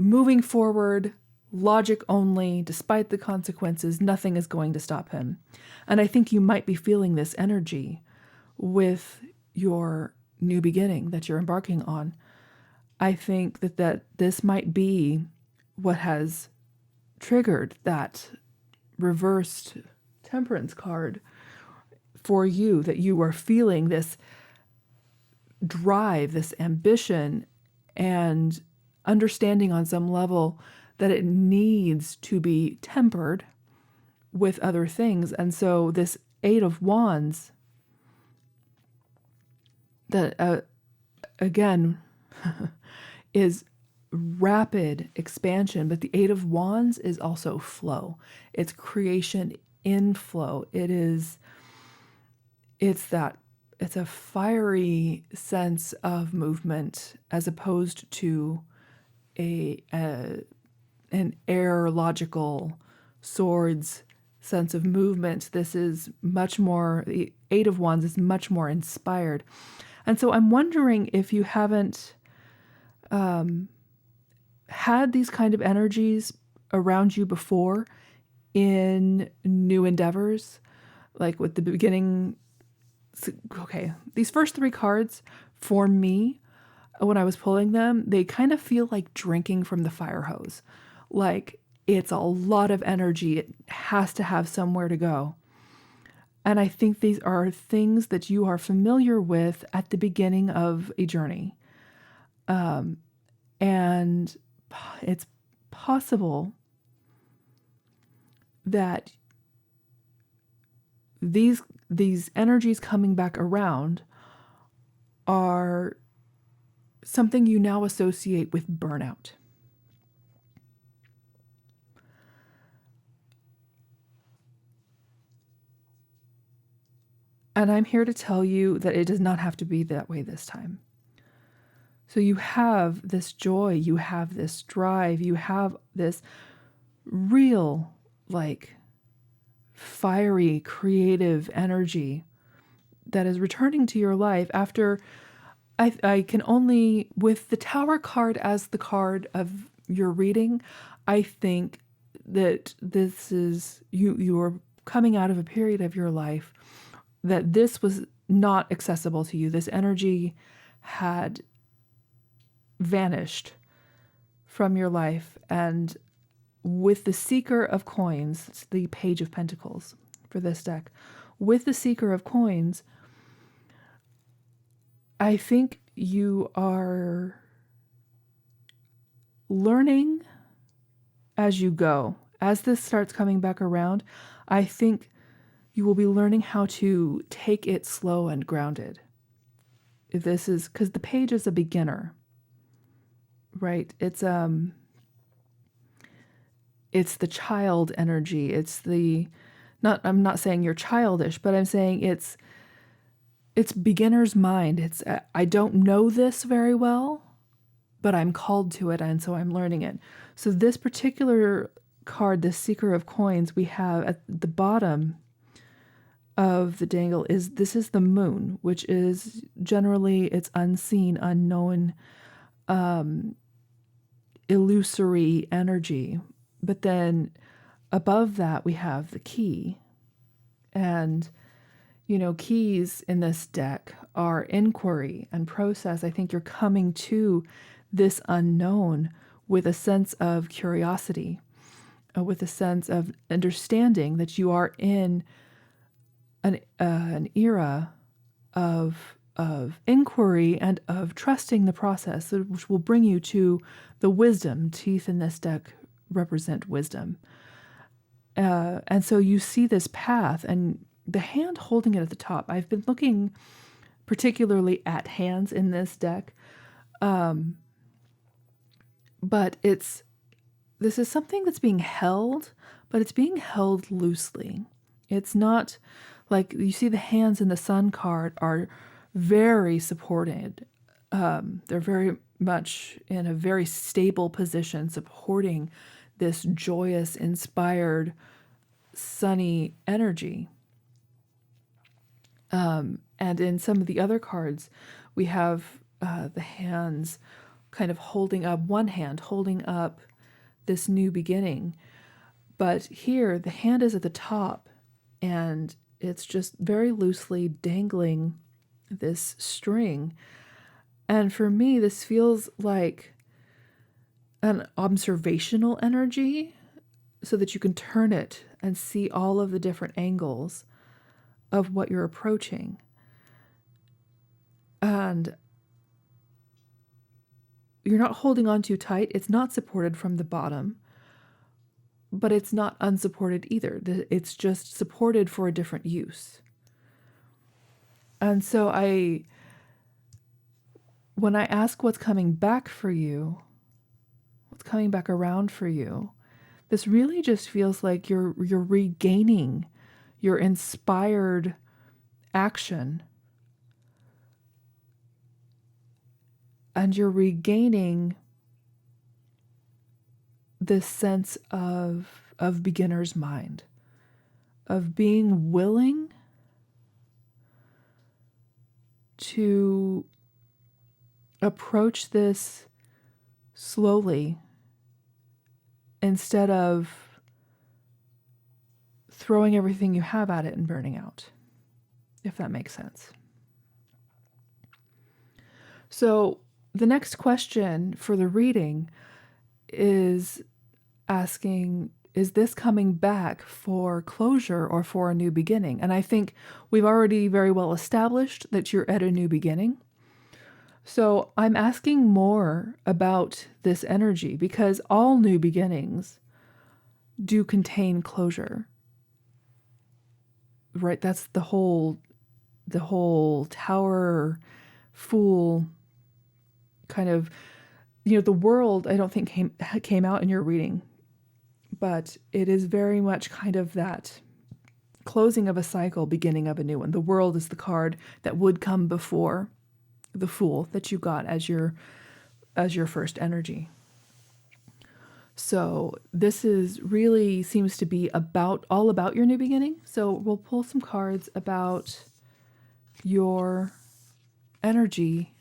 moving forward, logic only, despite the consequences, nothing is going to stop him. And I think you might be feeling this energy with your new beginning that you're embarking on. I think that this might be what has triggered that reversed temperance card for you, that you are feeling this drive, this ambition, and understanding on some level that it needs to be tempered with other things. And so this Eight of Wands, that again is rapid expansion, but the Eight of Wands is also flow. It's creation in flow. It's a fiery sense of movement as opposed to an air logical swords sense of movement. This is much more, the Eight of Wands is much more inspired. And so I'm wondering if you haven't had these kind of energies around you before in new endeavors, like with the beginning. Okay, these first three cards for me, when I was pulling them, they kind of feel like drinking from the fire hose. Like it's a lot of energy. It has to have somewhere to go. And I think these are things that you are familiar with at the beginning of a journey. And it's possible that these energies coming back around are something you now associate with burnout. And I'm here to tell you that it does not have to be that way this time. So you have this joy, you have this drive, you have this real, like, fiery, creative energy that is returning to your life after I can only, with the Tower card as the card of your reading, I think that this is, you are coming out of a period of your life that this was not accessible to you. This energy had vanished from your life. And with the Seeker of Coins, it's the Page of Pentacles for this deck, with the Seeker of Coins, I think you are learning as you go. As this starts coming back around, I think you will be learning how to take it slow and grounded. This is because the page is a beginner, right? It's the child energy. I'm not saying you're childish, but I'm saying it's beginner's mind. It's I don't know this very well, but I'm called to it, and so I'm learning it. So this particular card, this Seeker of Coins, we have at the bottom of the dangle is the moon, which is generally it's unseen, unknown, illusory energy. But then above that we have the key. And keys in this deck are inquiry and process. I think you're coming to this unknown with a sense of curiosity, with a sense of understanding that you are in an era of inquiry and of trusting the process, which will bring you to the wisdom. Teeth in this deck represent wisdom. And so you see this path and the hand holding it at the top. I've been looking particularly at hands in this deck. But this is something that's being held, but it's being held loosely. It's not like you see the hands in the Sun card are very supported. They're very much in a very stable position, supporting this joyous, inspired, sunny energy. And in some of the other cards, we have the hands kind of holding up one hand, holding up this new beginning. But here, the hand is at the top, and it's just very loosely dangling this string. And for me, this feels like an observational energy so that you can turn it and see all of the different angles of what you're approaching. And you're not holding on too tight. It's not supported from the bottom, but it's not unsupported either. It's just supported for a different use. And so when I ask what's coming back for you, what's coming back around for you, this really just feels like you're regaining your inspired action, and you're regaining this sense of beginner's mind, of being willing to approach this slowly instead of throwing everything you have at it and burning out, if that makes sense. So the next question for the reading is asking, is this coming back for closure or for a new beginning? And I think we've already very well established that you're at a new beginning. So I'm asking more about this energy because all new beginnings do contain closure, right? That's the whole Tower Fool kind of, the world, I don't think came out in your reading, but it is very much kind of that closing of a cycle, beginning of a new one. The world is the card that would come before the Fool that you got as your first energy. So this is really seems to be all about your new beginning. So we'll pull some cards about your energy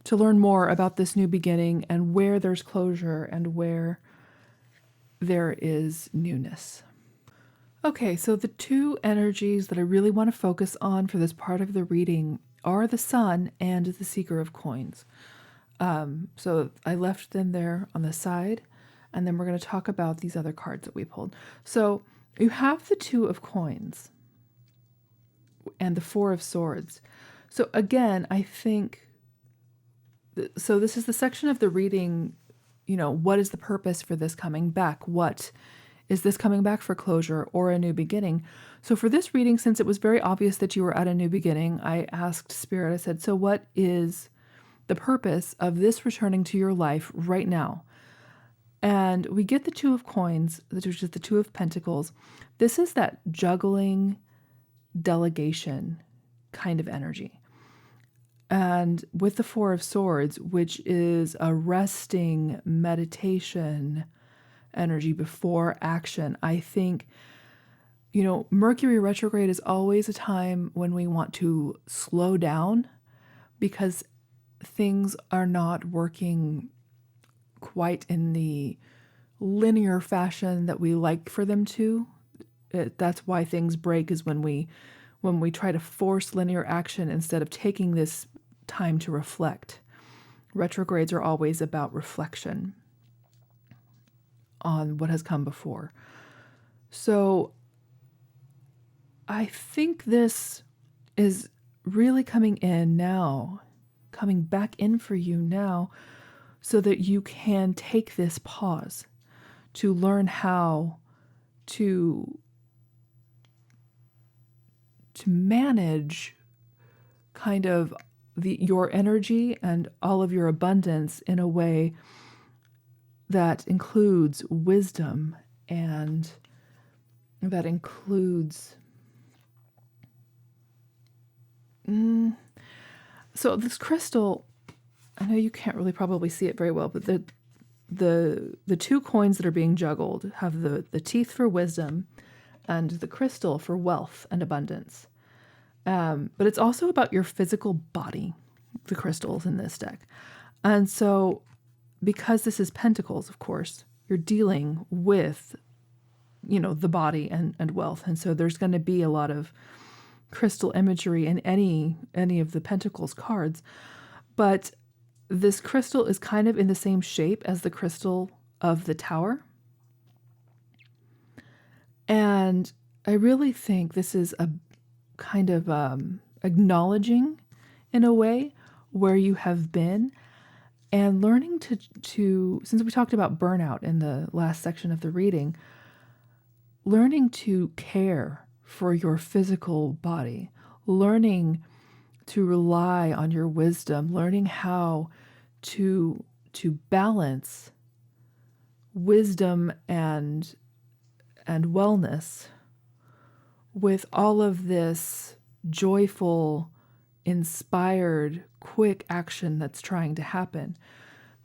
to learn more about this new beginning and where there's closure and where there is newness. Okay, so the two energies that I really want to focus on for this part of the reading are the Sun and the Seeker of Coins. So I left them there on the side, and then we're going to talk about these other cards that we pulled. So you have the Two of Coins and the Four of Swords. So again, I think, so this is the section of the reading, what is the purpose for this coming back? What is this coming back for closure or a new beginning? So for this reading, since it was very obvious that you were at a new beginning, I asked Spirit, I said, so what is the purpose of this returning to your life right now? And we get the Two of Coins, which is the Two of Pentacles. This is that juggling, delegation kind of energy. And with the Four of Swords, which is a resting meditation energy before action, I think, Mercury retrograde is always a time when we want to slow down because things are not working quite in the linear fashion that we like for them to. That's why things break, is when we try to force linear action instead of taking this time to reflect. Retrogrades are always about reflection on what has come before. So I think this is really coming back in for you now, so that you can take this pause to learn how to manage kind of your energy and all of your abundance in a way that includes wisdom, and that includes so this crystal, I know you can't really probably see it very well, but the two coins that are being juggled have the teeth for wisdom and the crystal for wealth and abundance. But it's also about your physical body. the crystals in this deck. And so because this is Pentacles, of course, you're dealing with, the body and wealth. And so there's going to be a lot of crystal imagery in any of the Pentacles cards. But this crystal is kind of in the same shape as the crystal of the Tower. And I really think this is a kind of acknowledging, in a way, where you have been, and learning to, since we talked about burnout in the last section of the reading, learning to care for your physical body, learning to rely on your wisdom, learning how to balance wisdom and wellness with all of this joyful, inspired, quick action that's trying to happen.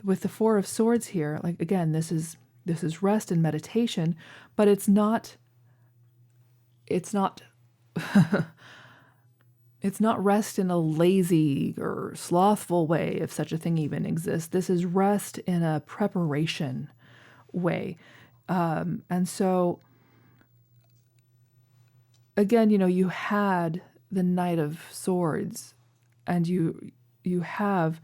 With the Four of Swords here, like, again, this is rest and meditation, but it's not it's not rest in a lazy or slothful way, if such a thing even exists. This is rest in a preparation way. And so, again, you had the Knight of Swords, and you had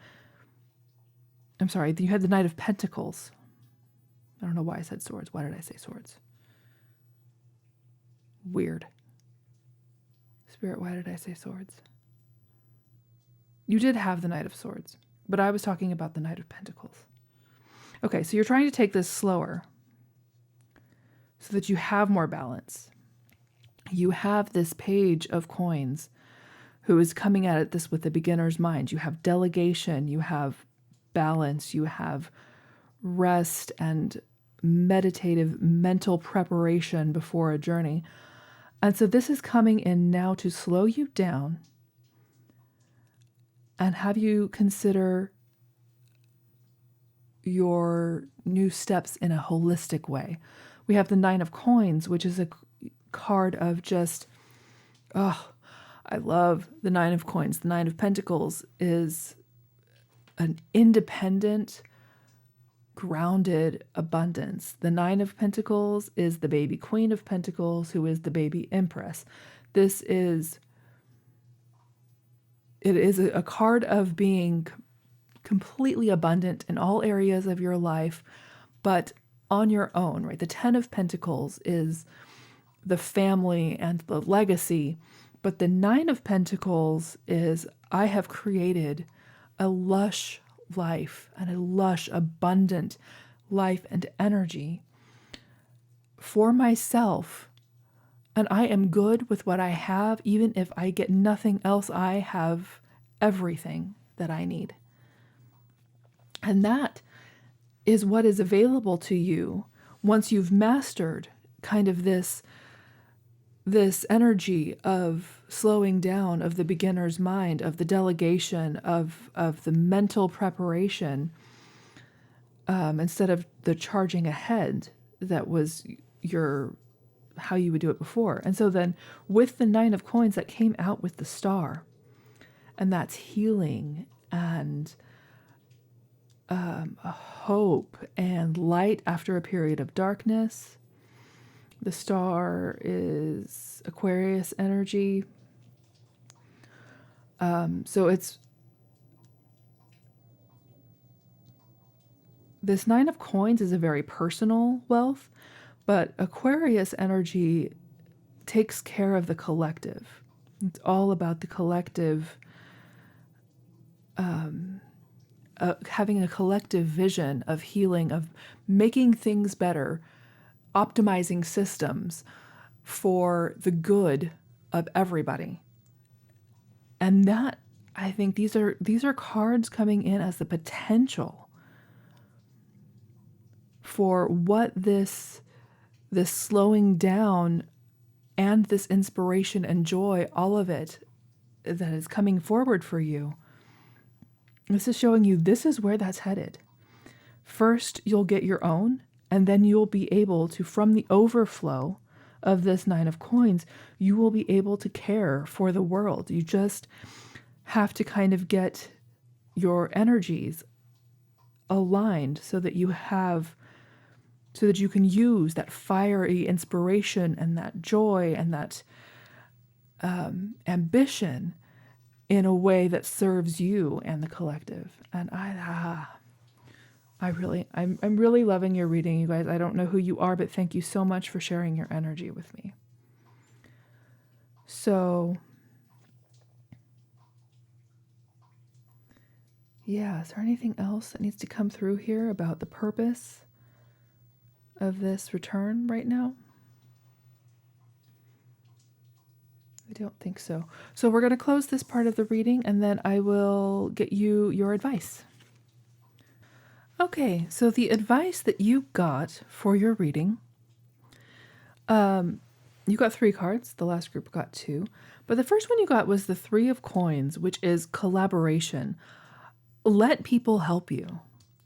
the Knight of Pentacles. I don't know why I said swords. Why did I say swords? Weird. Spirit, why did I say swords? You did have the Knight of Swords, but I was talking about the Knight of Pentacles. Okay, so you're trying to take this slower so that you have more balance. You have this Page of Coins who is coming at this with the beginner's mind. You have delegation, you have balance, you have rest and meditative mental preparation before a journey. And so this is coming in now to slow you down and have you consider your new steps in a holistic way. We have the Nine of Coins, which is a card of just, I love the Nine of Coins. The Nine of Pentacles is an independent, grounded abundance. The Nine of Pentacles is the baby Queen of Pentacles, who is the baby Empress. It is a card of being completely abundant in all areas of your life, but on your own, right? The Ten of Pentacles is the family and the legacy, but the Nine of Pentacles is, I have created a lush life and a lush, abundant life and energy for myself. And I am good with what I have. Even if I get nothing else, I have everything that I need. And that is what is available to you once you've mastered kind of this energy of slowing down, of the beginner's mind, of the delegation, of the mental preparation, instead of the charging ahead that was how you would do it before. And so then with the Nine of Coins, that came out with the Star, and that's healing and a hope and light after a period of darkness. The Star is Aquarius energy. So it's this Nine of Coins is a very personal wealth, but Aquarius energy takes care of the collective. It's all about the collective, having a collective vision of healing, of making things better, optimizing systems for the good of everybody. And that, I think these are cards coming in as the potential for what this slowing down and this inspiration and joy, all of it that is coming forward for you. This is showing you this is where that's headed. First, you'll get your own, and then you'll be able to, from the overflow of this Nine of Coins, you will be able to care for the world. You just have to kind of get your energies aligned so that you can use that fiery inspiration and that joy and that ambition in a way that serves you and the collective. And I'm really loving your reading, you guys. I don't know who you are, but thank you so much for sharing your energy with me. So, yeah, is there anything else that needs to come through here about the purpose of this return right now? I don't think so. So we're going to close this part of the reading, and then I will get you your advice. Okay, so the advice that you got for your reading, you got 3 cards. The last group got 2. But the first one you got was the 3 of Coins, which is collaboration. Let people help you.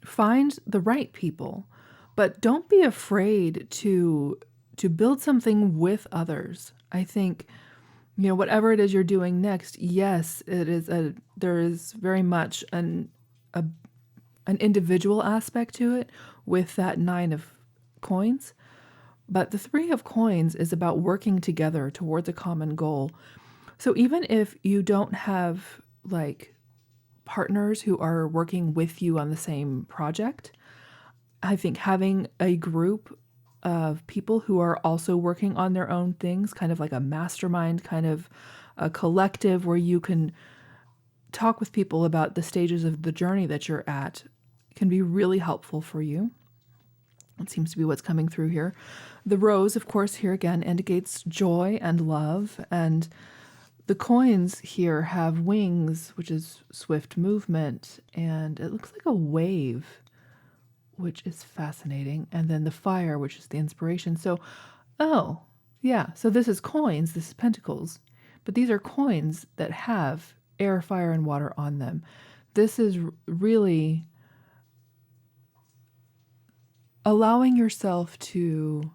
Find the right people, but don't be afraid to build something with others. I think, whatever it is you're doing next, yes, there is very much an individual aspect to it with that 9 of Coins. But the 3 of Coins is about working together towards a common goal. So even if you don't have partners who are working with you on the same project, I think having a group of people who are also working on their own things, kind of like a mastermind, kind of a collective where you can talk with people about the stages of the journey that you're at, can be really helpful for you. It seems to be what's coming through here. The rose, of course, here again indicates joy and love. And the coins here have wings, which is swift movement. And it looks like a wave, which is fascinating. And then the fire, which is the inspiration. So, oh, yeah. So this is coins. This is pentacles. But these are coins that have air, fire, and water on them. This is really allowing yourself to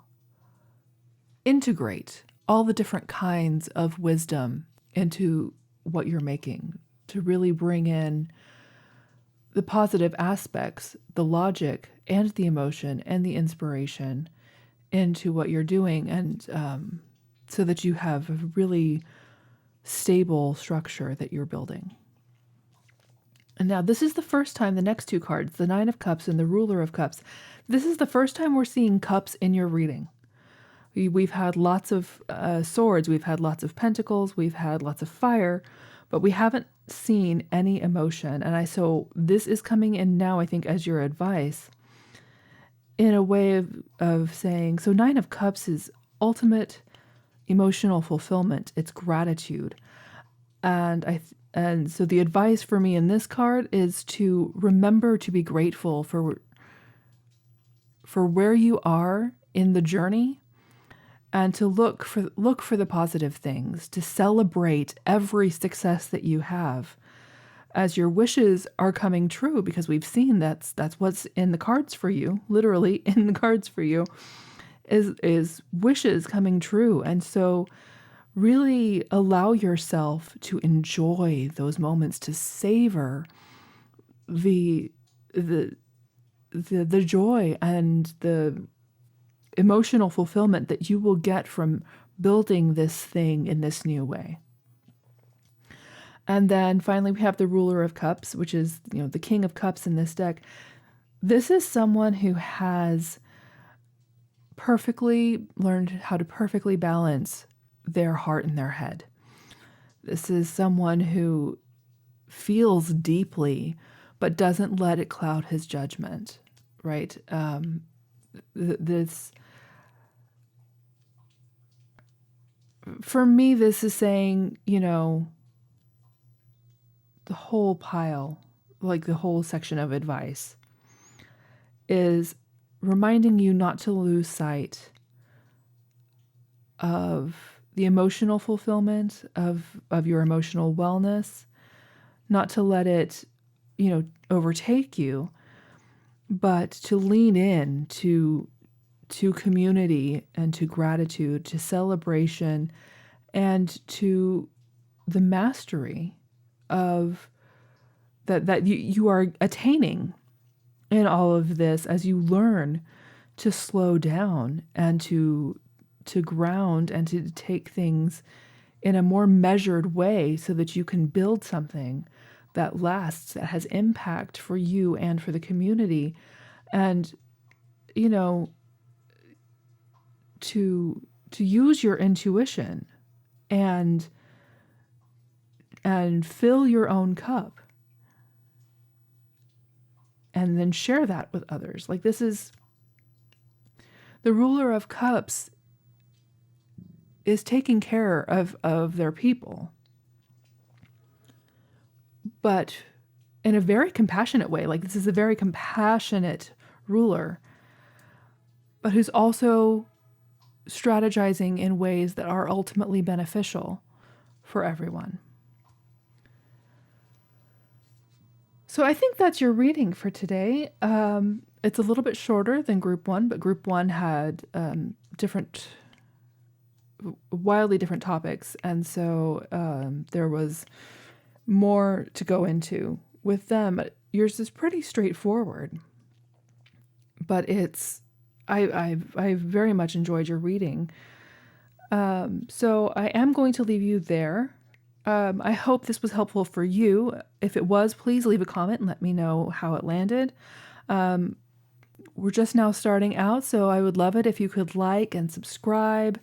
integrate all the different kinds of wisdom into what you're making, to really bring in the positive aspects, the logic and the emotion and the inspiration into what you're doing, and so that you have a really stable structure that you're building. And now this is the first time, the next 2 cards, the 9 of Cups and the Ruler of Cups, this is the first time we're seeing cups in your reading. We've had lots of swords, we've had lots of pentacles, we've had lots of fire, but we haven't seen any emotion. And so this is coming in now, I think, as your advice in a way of saying, so 9 of Cups is ultimate emotional fulfillment. It's gratitude. And so the advice for me in this card is to remember to be grateful for where you are in the journey, and to look for the positive things, to celebrate every success that you have as your wishes are coming true, because we've seen that's what's in the cards for you, literally in the cards for you, is wishes coming true. And so really allow yourself to enjoy those moments, to savor the joy and the emotional fulfillment that you will get from building this thing in this new way. And then finally we have the Ruler of Cups, which is, the King of Cups in this deck. This is someone who has perfectly learned how to perfectly balance their heart and their head. This is someone who feels deeply, but doesn't let it cloud his judgment, right? For me, this is saying, the whole pile, like the whole section of advice, is reminding you not to lose sight of the emotional fulfillment of your emotional wellness, not to let it, overtake you, but to lean in to community and to gratitude, to celebration, and to the mastery of that you are attaining in all of this as you learn to slow down and to ground and to take things in a more measured way so that you can build something that lasts, that has impact for you and for the community. And, you know, to use your intuition and fill your own cup and then share that with others. Like, this is the ruler of cups is taking care of their people, but in a very compassionate way. Like, this is a very compassionate ruler, but who's also strategizing in ways that are ultimately beneficial for everyone. So I think that's your reading for today. It's a little bit shorter than group one, but group one had wildly different topics. And so there was more to go into with them. Yours is pretty straightforward, but I very much enjoyed your reading. So I am going to leave you there. I hope this was helpful for you. If it was, please leave a comment and let me know how it landed. We're just now starting out, so I would love it if you could like and subscribe.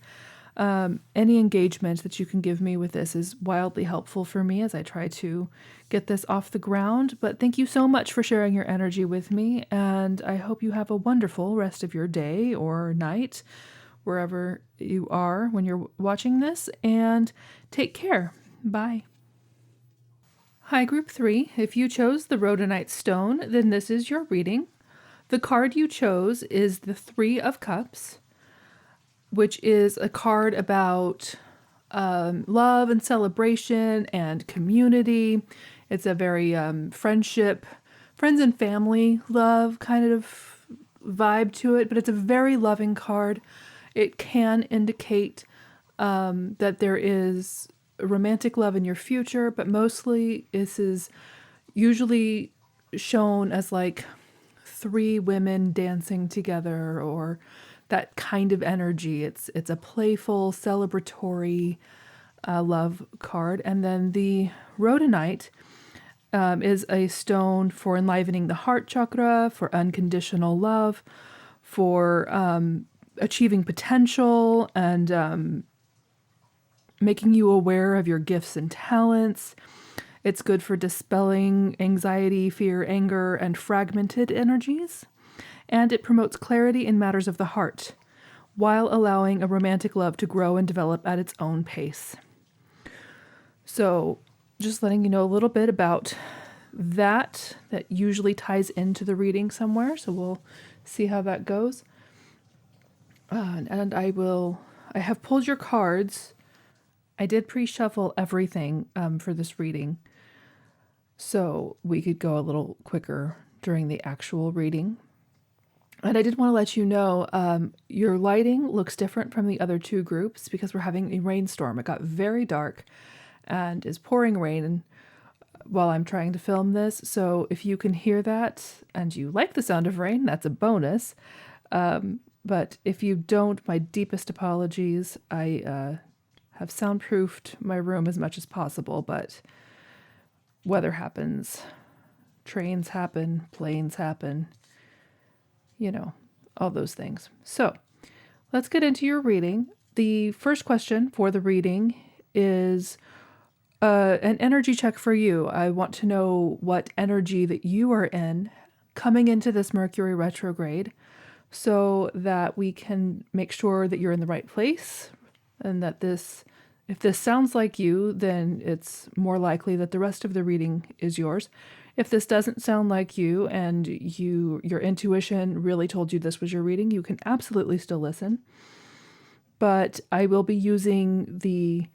Any engagement that you can give me with this is wildly helpful for me as I try to get this off the ground. But thank you so much for sharing your energy with me, and I hope you have a wonderful rest of your day or night, wherever you are when you're watching this, and take care. Bye. Hi, Group 3. If you chose the Rhodonite stone, then this is your reading. The card you chose is the Three of Cups, which is a card about love and celebration and community. It's a very friends and family love kind of vibe to it, but it's a very loving card. It can indicate that there is romantic love in your future, but mostly this is usually shown as like three women dancing together, or that kind of energy. It's a playful, celebratory love card. And then the Rhodonite is a stone for enlivening the heart chakra, for unconditional love, for achieving potential and making you aware of your gifts and talents. It's good for dispelling anxiety, fear, anger, and fragmented energies. And it promotes clarity in matters of the heart, while allowing a romantic love to grow and develop at its own pace. So just letting you know a little bit about that usually ties into the reading somewhere. So we'll see how that goes. And I have pulled your cards. I did pre-shuffle everything for this reading, so we could go a little quicker during the actual reading. And I did want to let you know, your lighting looks different from the other two groups because we're having a rainstorm. It got very dark and is pouring rain while I'm trying to film this. So if you can hear that and you like the sound of rain, that's a bonus. But if you don't, my deepest apologies. I have soundproofed my room as much as possible, but weather happens. Trains happen, planes happen, all those things. So let's get into your reading. The first question for the reading is an energy check for you. I want to know what energy that you are in coming into this Mercury retrograde so that we can make sure that you're in the right place, and that if this sounds like you, then it's more likely that the rest of the reading is yours. If this doesn't sound like you and your intuition really told you this was your reading, you can absolutely still listen. But I will be using the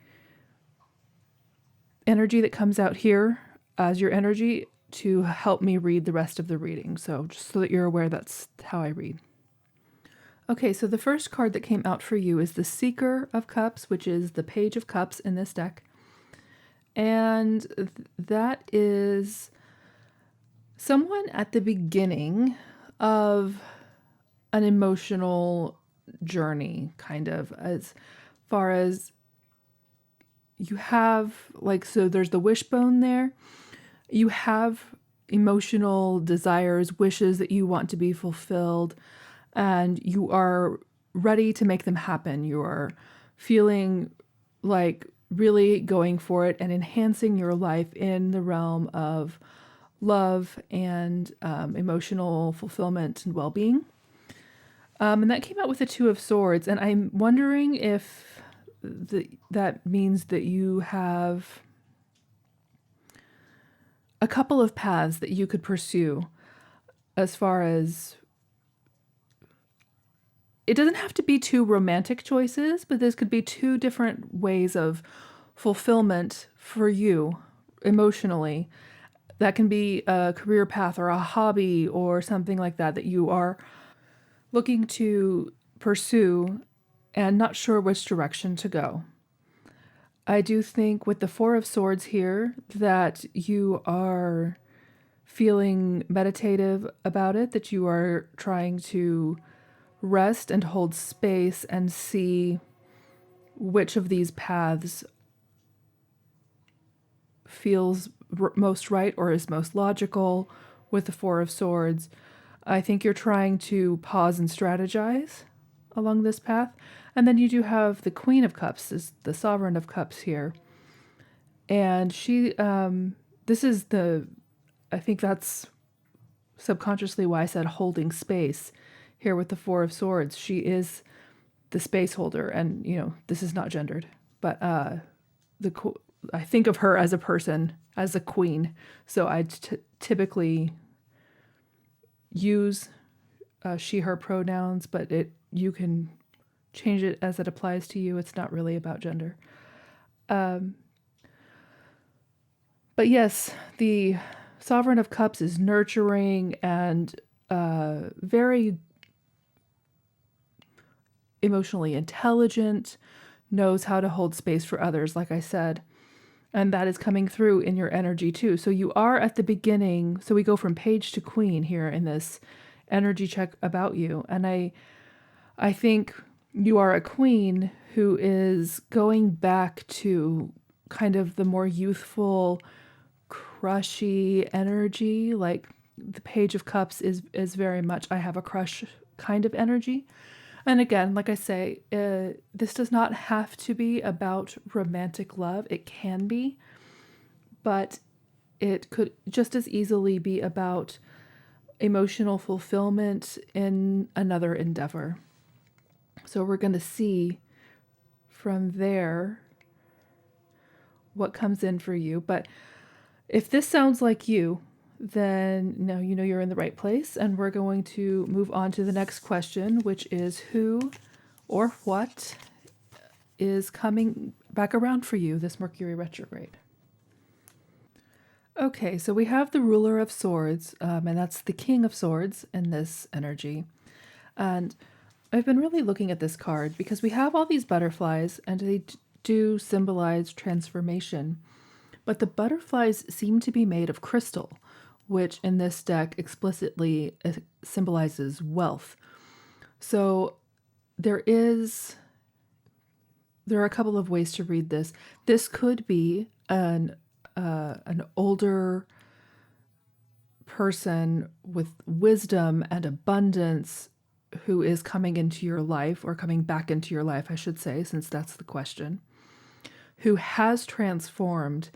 energy that comes out here as your energy to help me read the rest of the reading. So just so that you're aware, that's how I read. Okay, so the first card that came out for you is the Seeker of Cups, which is the Page of Cups in this deck. And that is someone at the beginning of an emotional journey, kind of, as far as you have, like, so there's the wishbone there. You have emotional desires, wishes that you want to be fulfilled, and you are ready to make them happen. You are feeling like really going for it and enhancing your life in the realm of love and emotional fulfillment and well being. And that came out with the Two of Swords. And I'm wondering if that means that you have a couple of paths that you could pursue as far as it doesn't have to be two romantic choices, but this could be two different ways of fulfillment for you emotionally. That can be a career path or a hobby or something like that that you are looking to pursue and not sure which direction to go. I do think with the Four of Swords here that you are feeling meditative about it, that you are trying to rest and hold space and see which of these paths feels most right or is most logical with the Four of Swords. I think you're trying to pause and strategize along this path. And then you do have the Queen of Cups, is the Sovereign of Cups here. And this is I think that's subconsciously why I said holding space here with the Four of Swords. She is the space holder, and this is not gendered, but I think of her as a person, as a queen. So I typically use she, her pronouns, but you can change it as it applies to you. It's not really about gender. But yes, the Sovereign of Cups is nurturing and very emotionally intelligent, knows how to hold space for others, like I said. And that is coming through in your energy too. So you are at the beginning. So we go from page to queen here in this energy check about you. And I think you are a queen who is going back to kind of the more youthful, crushy energy. Like the Page of Cups is very much I have a crush kind of energy. And again, like I say, this does not have to be about romantic love. It can be, but it could just as easily be about emotional fulfillment in another endeavor. So we're going to see from there what comes in for you. But if this sounds like you, then no, you know you're in the right place. And we're going to move on to the next question, which is who or what is coming back around for you this Mercury retrograde. Okay, so we have the Ruler of Swords, and that's the King of Swords in this energy. And I've been really looking at this card because we have all these butterflies, and they do symbolize transformation. But the butterflies seem to be made of crystal, which in this deck explicitly symbolizes wealth. So there are a couple of ways to read this. This could be an older person with wisdom and abundance who is coming into your life, or coming back into your life, I should say, since that's the question, who has transformed,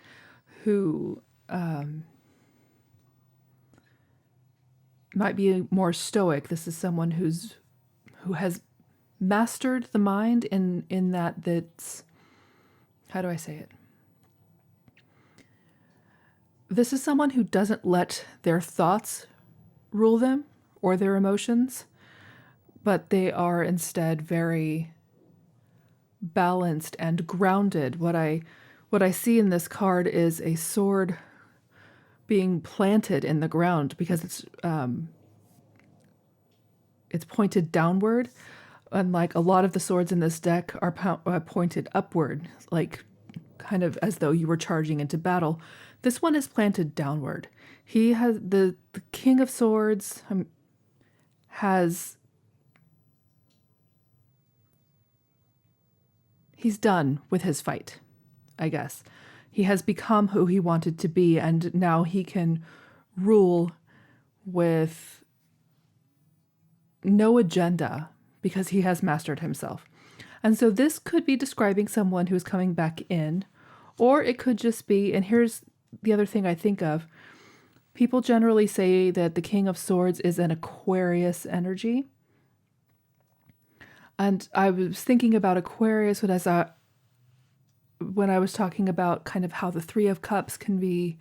who might be more stoic. This is someone who has mastered the mind in that's, how do I say it? This is someone who doesn't let their thoughts rule them or their emotions, but they are instead very balanced and grounded. What I see in this card is a sword being planted in the ground because it's pointed downward, unlike a lot of the swords in this deck are pointed upward, like kind of as though you were charging into battle. This one is planted downward. He has the King of Swords has he's done with his fight, I guess. He has become who he wanted to be, and now he can rule with no agenda because he has mastered himself. And so this could be describing someone who is coming back in, or it could just be, and here's the other thing I think of, people generally say that the King of Swords is an Aquarius energy. And I was thinking about Aquarius when I was talking about kind of how the Three of Cups can be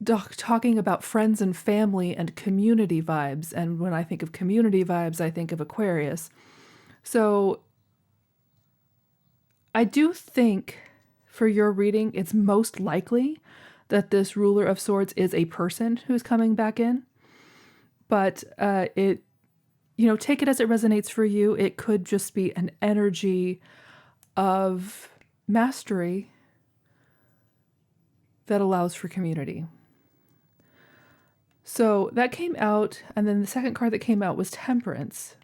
talking about friends and family and community vibes. And when I think of community vibes, I think of Aquarius. So I do think for your reading, it's most likely that this ruler of swords is a person who's coming back in. But take it as it resonates for you. It could just be an energy of mastery that allows for community. So that came out, and then the second card that came out was Temperance,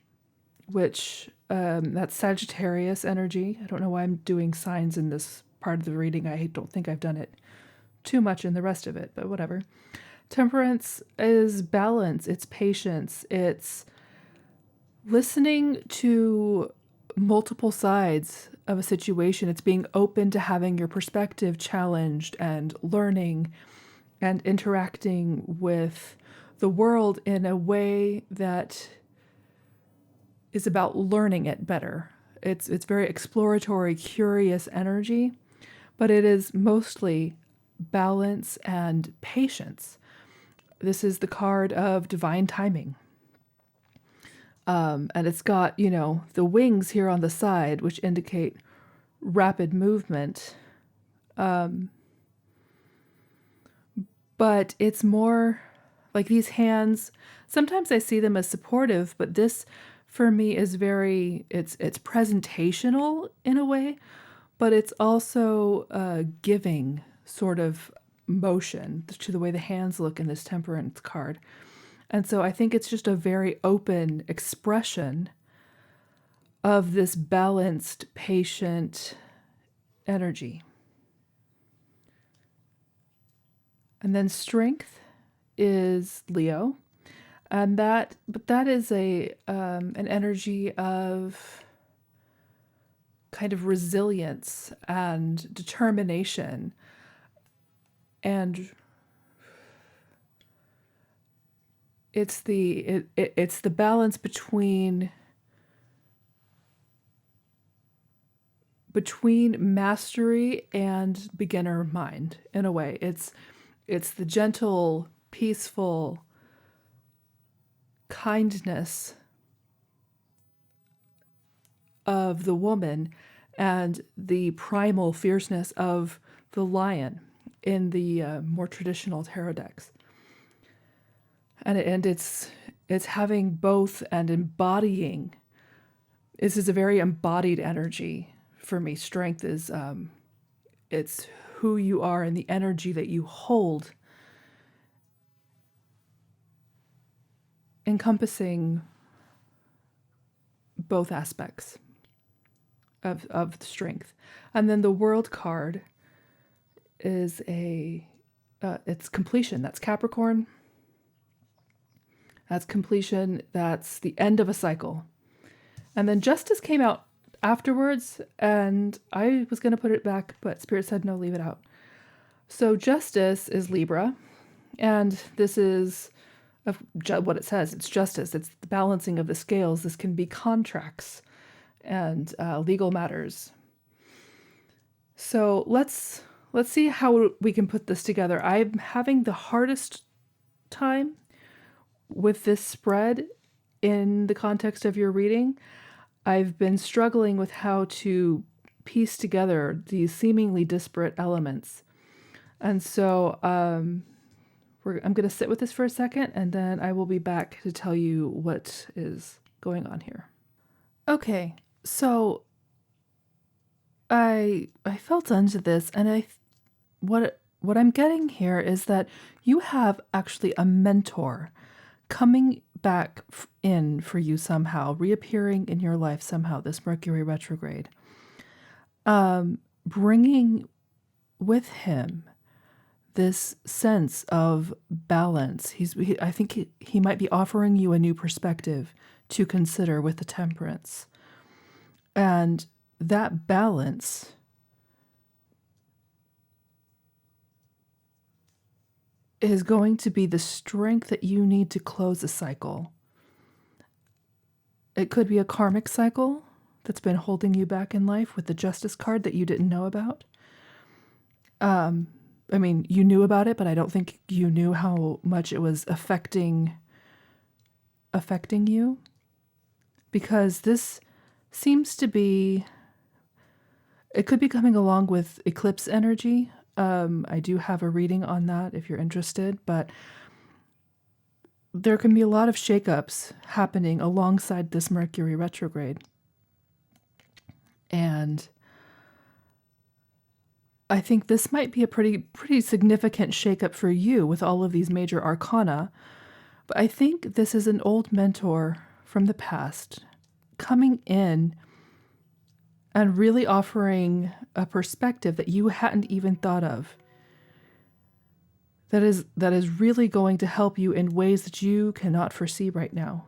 which that's Sagittarius energy. I don't know why I'm doing signs in this part of the reading. I don't think I've done it too much in the rest of it, but whatever. Temperance is balance, it's patience, it's listening to multiple sides of a situation. It's being open to having your perspective challenged and learning and interacting with the world in a way that is about learning it better. It's very exploratory, curious energy, but it is mostly balance and patience. This is the card of divine timing. And it's got, the wings here on the side, which indicate rapid movement. But it's more like these hands, sometimes I see them as supportive, but this for me is it's presentational in a way, but it's also giving sort of motion to the way the hands look in this Temperance card. And so I think it's just a very open expression of this balanced, patient energy. And then Strength is Leo, and that is an energy of kind of resilience and determination, and it's the balance between mastery and beginner mind in a way. It's the gentle, peaceful kindness of the woman and the primal fierceness of the lion in the more traditional tarot decks. And it's having both and embodying. This is a very embodied energy for me. Strength is it's who you are and the energy that you hold, encompassing both aspects of strength. And then the World card is it's completion. That's Capricorn. That's completion. That's the end of a cycle. And then Justice came out afterwards, and I was going to put it back, but Spirit said no, leave it out. So Justice is Libra, and this is what it says. It's justice. It's the balancing of the scales. This can be contracts and legal matters. So let's see how we can put this together. I'm having the hardest time with this spread in the context of your reading. I've been struggling with how to piece together these seemingly disparate elements. And so I'm going to sit with this for a second, and then I will be back to tell you what is going on here. Okay, so I felt into this, and what I'm getting here is that you have actually a mentor coming back in for you somehow, reappearing in your life somehow. This Mercury retrograde, bringing with him this sense of balance. I think he might be offering you a new perspective to consider with the temperance. And that balance is going to be the strength that you need to close a cycle. It could be a karmic cycle that's been holding you back in life with the Justice card that you didn't know about. I mean, you knew about it, but I don't think you knew how much it was affecting you, because this seems to be, it could be coming along with eclipse energy. I do have a reading on that if you're interested, but there can be a lot of shakeups happening alongside this Mercury retrograde. And I think this might be a pretty significant shakeup for you with all of these major arcana. But I think this is an old mentor from the past coming in and really offering a perspective that you hadn't even thought of. That is really going to help you in ways that you cannot foresee right now.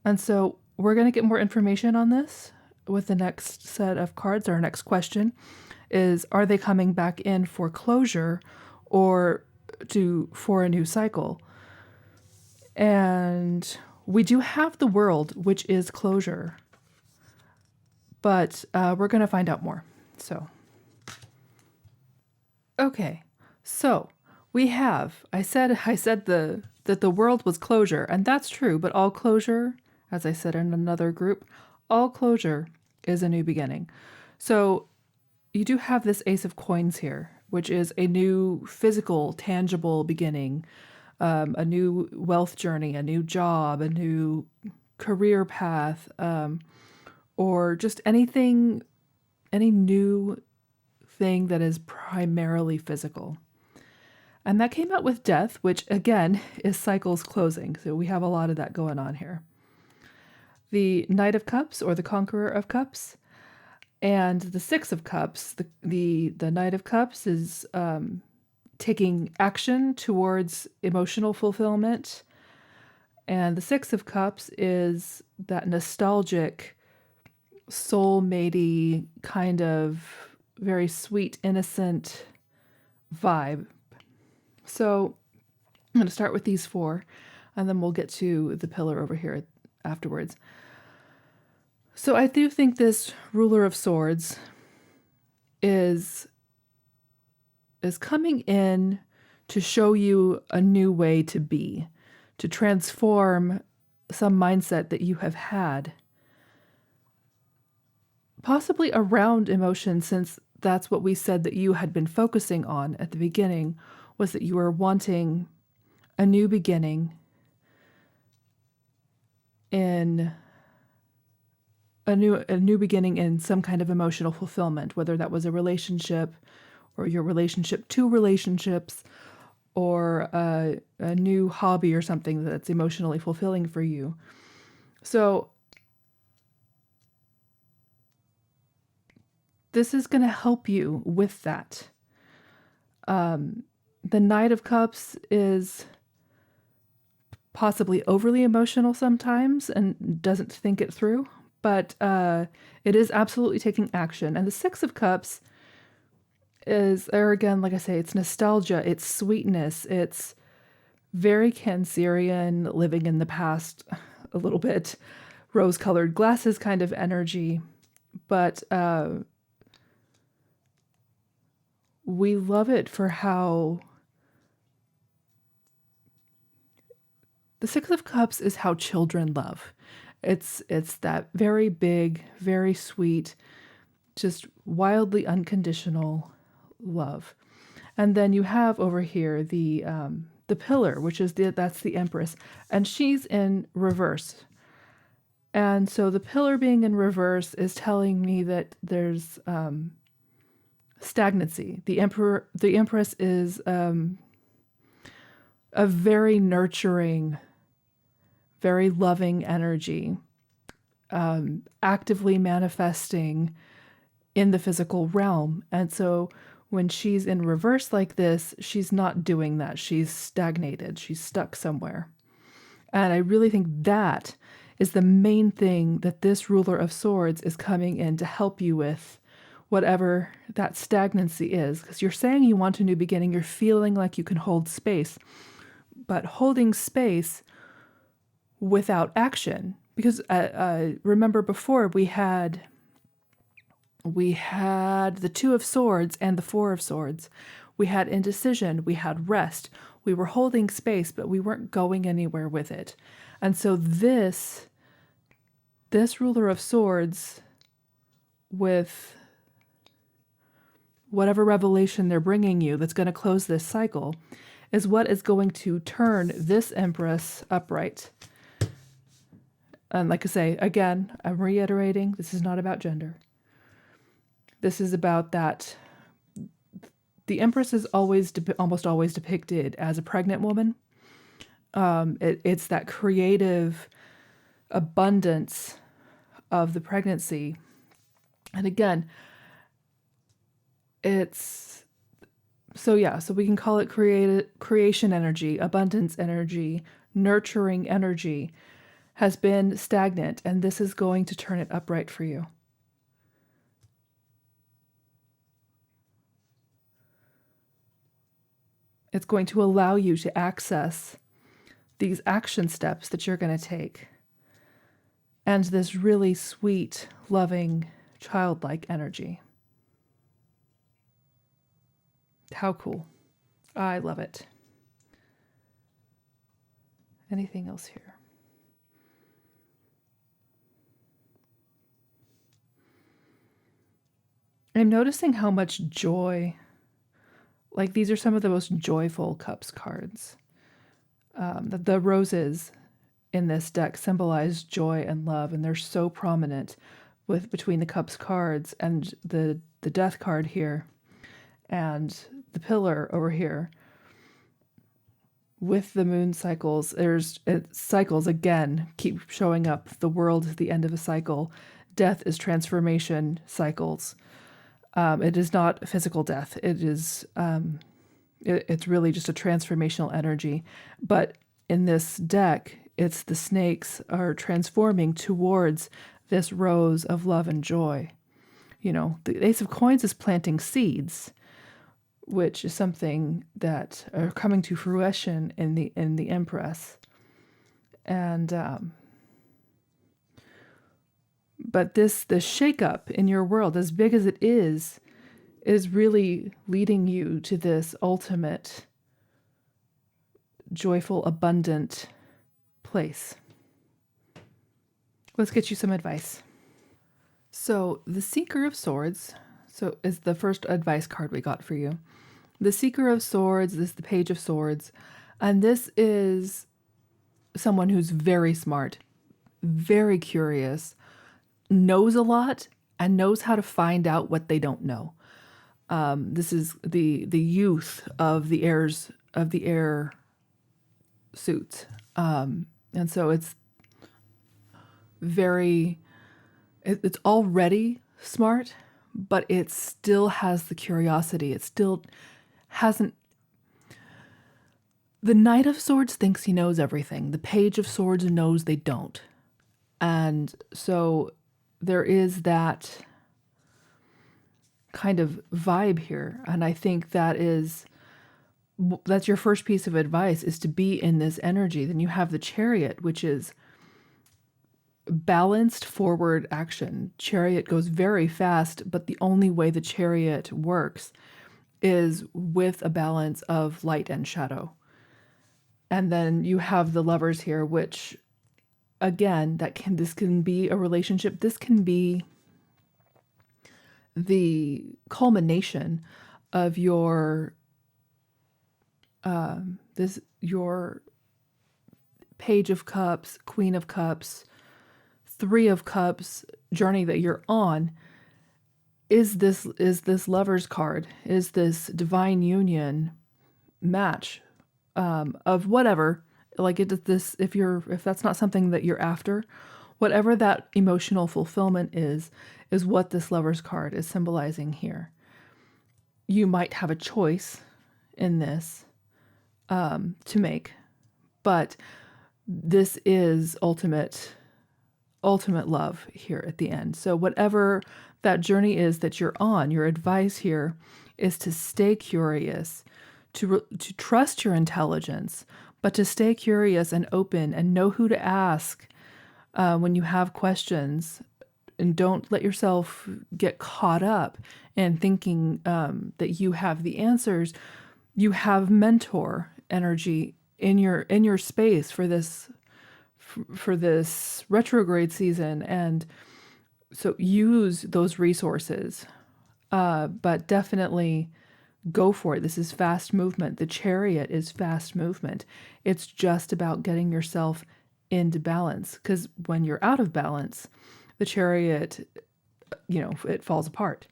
And so we're going to get more information on this with the next set of cards. Our next question is, are they coming back in for closure or for a new cycle? And we do have the World, which is closure. But we're going to find out more. So, okay. So we have, I said that the World was closure, and that's true, but all closure, as I said in another group, all closure is a new beginning. So you do have this Ace of Coins here, which is a new physical, tangible beginning, a new wealth journey, a new job, a new career path, or just anything, any new thing that is primarily physical. And that came out with Death, which again is cycles closing. So we have a lot of that going on here. The Knight of Cups, or the Conqueror of Cups, and the Six of Cups. The Knight of Cups is taking action towards emotional fulfillment. And the Six of Cups is that nostalgic, soulmatey, kind of very sweet, innocent vibe. So I'm going to start with these four, and then we'll get to the pillar over here afterwards. So I do think this Ruler of Swords is coming in to show you a new way to be, to transform some mindset that you have had, possibly around emotion, since that's what we said that you had been focusing on at the beginning, was that you were wanting a new beginning in a new beginning in some kind of emotional fulfillment, whether that was a relationship or your relationship to relationships, or a new hobby or something that's emotionally fulfilling for you. So this is going to help you with that. The Knight of Cups is possibly overly emotional sometimes and doesn't think it through, but it is absolutely taking action. And the Six of Cups is, or again, like I say, it's nostalgia, it's sweetness, it's very Cancerian, living in the past a little bit, rose-colored glasses kind of energy. But we love it for how the Six of Cups is how children love. It's that very big, very sweet, just wildly unconditional love. And then you have over here the pillar, which is that's the Empress, and she's in reverse. And so the pillar being in reverse is telling me that there's stagnancy. The Empress is a very nurturing, very loving energy, actively manifesting in the physical realm. And so when she's in reverse like this, she's not doing that. She's stagnated. She's stuck somewhere. And I really think that is the main thing that this ruler of swords is coming in to help you with, whatever that stagnancy is. Because you're saying you want a new beginning. You're feeling like you can hold space. But holding space without action. Because remember before we had the Two of Swords and the Four of Swords. We had indecision. We had rest. We were holding space, but we weren't going anywhere with it. And so this ruler of swords, with whatever revelation they're bringing you that's going to close this cycle, is what is going to turn this Empress upright. And like I say, again, I'm reiterating, this is not about gender. This is about that. The Empress is almost always depicted as a pregnant woman. It's that creative abundance of the pregnancy. And again, it's so we can call it creation energy, abundance energy, nurturing energy has been stagnant, and this is going to turn it upright for you. It's going to allow you to access these action steps that you're going to take. And this really sweet, loving, childlike energy. How cool. I love it. Anything else here? I'm noticing how much joy, like these are some of the most joyful cups cards. The roses in this deck symbolize joy and love, and they're so prominent between the cups cards and the death card here and the pillar over here. With the moon cycles, cycles again keep showing up. The world is the end of a cycle. Death is transformation cycles. It is not physical death. It is it's really just a transformational energy. But in this deck, it's the snakes are transforming towards this rose of love and joy. You know, the Ace of Coins is planting seeds, which is something that are coming to fruition in the Empress. And but this shakeup in your world, as big as it is really leading you to this ultimate, joyful, abundant place. Let's get you some advice. So the Seeker of Swords, is the first advice card we got for you. The Seeker of Swords is the Page of Swords, and this is someone who's very smart, very curious, knows a lot, and knows how to find out what they don't know. This is the youth of the air suits, and so it's it's already smart, but it still has the curiosity. It still hasn't. The Knight of Swords thinks he knows everything. The Page of Swords knows they don't, and so there is that kind of vibe here. And I think that's your first piece of advice, is to be in this energy. Then you have the Chariot, which is balanced forward action. Chariot goes very fast, but the only way the Chariot works is with a balance of light and shadow. And then you have the Lovers here, which again, this can be a relationship. This can be the culmination of your Page of Cups, Queen of Cups, Three of Cups journey that you're on is this Lover's card, is this divine union match of whatever. Like it this if that's not something that you're after, whatever that emotional fulfillment is what this Lover's card is symbolizing here. You might have a choice in this to make, but this is ultimate love here at the end. So whatever that journey is that you're on, your advice here is to stay curious, to trust your intelligence, but to stay curious and open and know who to ask when you have questions. And don't let yourself get caught up in thinking that you have the answers. You have mentor energy in your space for this retrograde season, and so use those resources. But definitely go for it. This is fast movement. The Chariot is fast movement. It's just about getting yourself into balance, because when you're out of balance, the Chariot, it falls apart.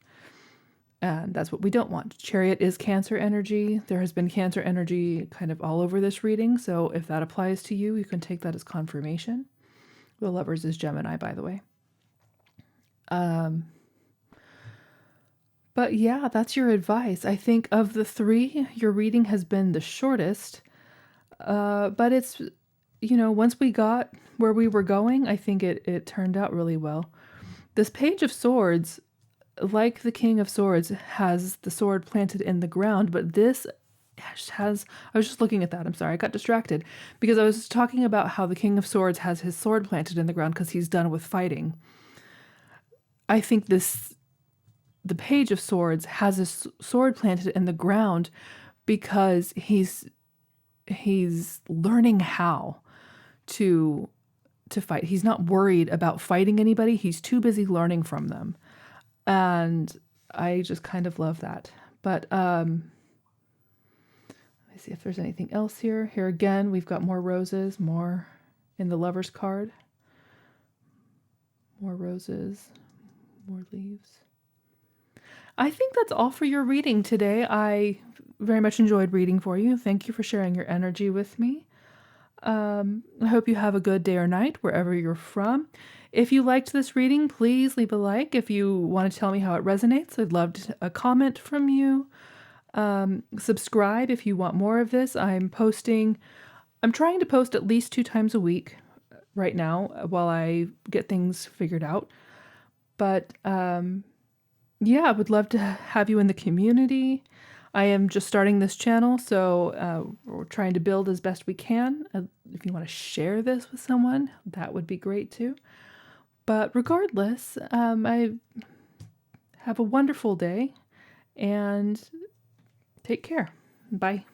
And that's what we don't want. Chariot is Cancer energy. There has been Cancer energy kind of all over this reading. So if that applies to you, you can take that as confirmation. The Lovers is Gemini, by the way. But yeah, that's your advice. I think of the three, your reading has been the shortest. But it's, once we got where we were going, I think it turned out really well. This Page of Swords, like the King of Swords, has the sword planted in the ground, but this has, I was just looking at that. I'm sorry, I got distracted because I was talking about how the King of Swords has his sword planted in the ground because he's done with fighting. I think the Page of Swords has his sword planted in the ground because he's learning how to fight. He's not worried about fighting anybody. He's too busy learning from them. And I just kind of love that. But let me see if there's anything else here. Here again, we've got more roses, more in the Lover's card. More roses, more leaves. I think that's all for your reading today. I very much enjoyed reading for you. Thank you for sharing your energy with me. I hope you have a good day or night wherever you're from. If you liked this reading, please leave a like. If you want to tell me how it resonates, I'd love a comment from you. Subscribe if you want more of this. I'm trying to post at least 2 times a week right now while I get things figured out. But yeah, I would love to have you in the community. I am just starting this channel, so we're trying to build as best we can. If you want to share this with someone, that would be great too. But regardless, I have a wonderful day and take care. Bye.